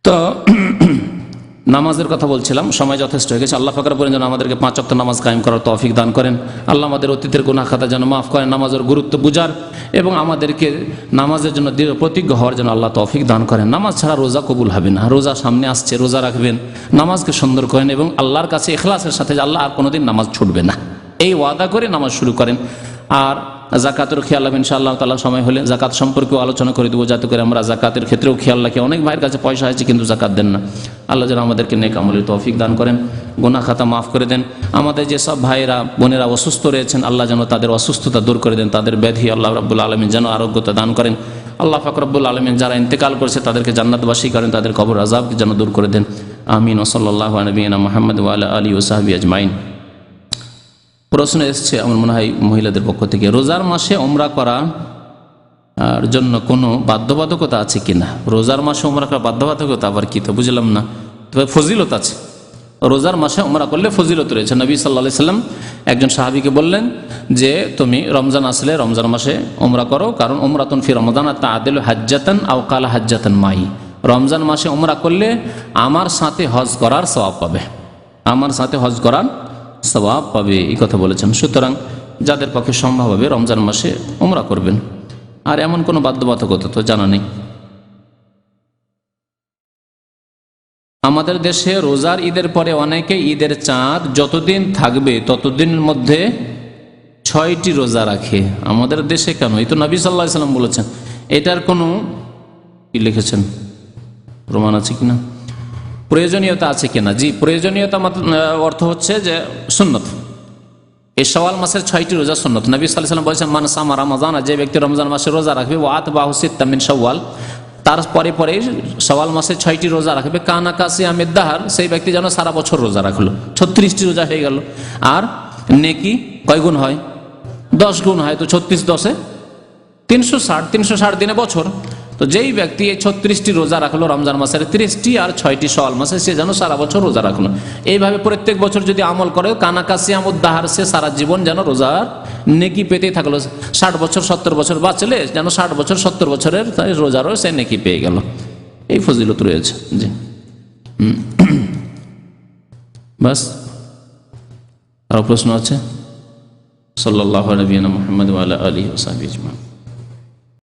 তো নামাজের কথা বলছিলাম, সময় যথেষ্ট হয়ে গেছে। আল্লাহ পাক বলেন যেন আমাদেরকে 5 ওয়াক্ত নামাজ কায়েম করার তৌফিক দান করেন। আল্লাহ আমাদের অতীতের গুনাহ খাতা যেন মাফ করেন, নামাজের গুরুত্ব বুঝার এবং আমাদেরকে নামাজের জন্য দৃঢ় প্রতিজ্ঞ হওয়ার জন্য আল্লাহ তৌফিক দান করেন। নামাজ ছাড়া রোজা কবুল হবে না। রোজা সামনে আসছে, রোজা রাখবেন, নামাজকে সুন্দর করেন এবং আল্লাহর কাছে ইখলাসের সাথে যে আল্লাহ আর কোনোদিন নামাজ ছুটবে না, এই ওয়াদা করে নামাজ শুরু করেন। আর জাকাতের খেয়াল রাখবেন, ইনশাআল্লাহ তাআলা সময় হলে জাকাত সম্পর্কেও আলোচনা করে দেবো, যাতে করে আমরা জাকাতের ক্ষেত্রেও খেয়াল রাখি। অনেক ভাইয়ের কাছে পয়সা আছে কিন্তু জাকাত দেন না। আল্লাহ যেন আমাদেরকে নেক আমলের তৌফিক দান করেন, গুনাহ খাতা মাফ করে দেন। আমাদের যেসব ভাইয়েরা বোনেরা অসুস্থ রয়েছেন, আল্লাহ যেন তাদের অসুস্থতা দূর করে দেন, তাদের ব্যাধি আল্লাহ রাব্বুল আলামিন যেন আরোগ্যতা দান করেন। আল্লাহ পাক রব্বুল আলামিন যারা ইন্তেকাল করেছে তাদেরকে জান্নাতবাসী করেন, তাদের কবর আযাবকে যেন দূর করে দেন। আমিন। ওয়া সাল্লাল্লাহু আলা নবিয়িনা মুহাম্মদ ওয়া আলা আলিহি ওয়া সাহবিহি আজমাইন। প্রশ্ন এসছে আমার মনে হয় মহিলাদের পক্ষ থেকে, রোজার মাসে উমরা করার জন্য কোনো বাধ্যবাধকতা আছে কিনা? রোজার মাসে উমরা করার বাধ্যবাধকতা আবার কি, তো বুঝলাম না। তবে ফজিলত আছে, রোজার মাসে উমরা করলে ফজিলত রয়েছে। নবী সাল্লাল্লাহু আলাইহি সাল্লাম একজন সাহাবীকে বললেন যে তুমি রমজান আসলে রমজান মাসে উমরা করো, কারণ উমরাতুন ফি রমাদান তাআদিলু হাজ্জাতান আও কালা হাজ্জাতান মাই। রমজান মাসে উমরা করলে আমার সাথে হজ করার সওয়াব পাবে, আমার সাথে হজ করার সওয়াব পাবে, এই কথা বলেছেন। সুতরাং যাদের পক্ষে সম্ভব হবে রমজান মাসে উমরা করবেন, আর এমন কোনো বাধ্যবাধকতা তো জানা নেই। আমাদের দেশে রোজার ঈদের পরে অনেকে ঈদের চাঁদ যতদিন থাকবে ততদিনের মধ্যে 6টি রোজা রাখে। আমাদের দেশে কেন? এই তো নবী সাল্লাল্লাহু আলাইহি সাল্লাম বলেছেন। এটার কোনো কি লিখেছেন, প্রমাণ আছে কিনা, প্রয়োজনীয়তা আছে কিনা? জি, প্রয়োজনীয়তা অর্থ হচ্ছে যে সুন্নত। এই শাওয়াল মাসের 6টি রোজা সুন্নত। নবী সাল্লাল্লাহু আলাইহি সাল্লাম বলেছেন মান সামা রমাদান, যে ব্যক্তি রমজান মাসে রোজা রাখবে, ওয়া আতবাহু সিত্তাম মিন শাওয়াল, তার পরে পরে শাওয়াল মাসে 6টি রোজা রাখবে, কানা কাসিয়ামিদ দাহার, সেই ব্যক্তি যেন সারা বছর রোজা রাখলো, 36টি রোজা হয়ে গেল। আর নেকি কয় গুণ হয়? 10 গুণ হয়। তো 36 10 360 দিনে বছর। তো যেই ব্যক্তি এই 36টি রোজা রাখলো রমজান মাসের 30টি আর 6টি শাওয়াল মাসে, সে যেন সারা বছর রোজা রাখলো। এইভাবে প্রত্যেক বছর যদি আমল করে, কানাকাসিয়ামুদ দাহার, সে সারা জীবন যেন রোজার নেকি পেতেই থাকলো। 60 বছর 70 বছর বাঁচলে যেন 60 বছর 70 বছরের রোজারও সে নেকি পেয়ে গেল। এই ফজিলত রয়েছে। জি, বাস। আর প্রশ্ন আছে? সাল্লাল্লাহু আলা নবিয়িনা মুহাম্মদ ওয়া আলা আলিহি ওয়া সাহবিহি আজমাইন।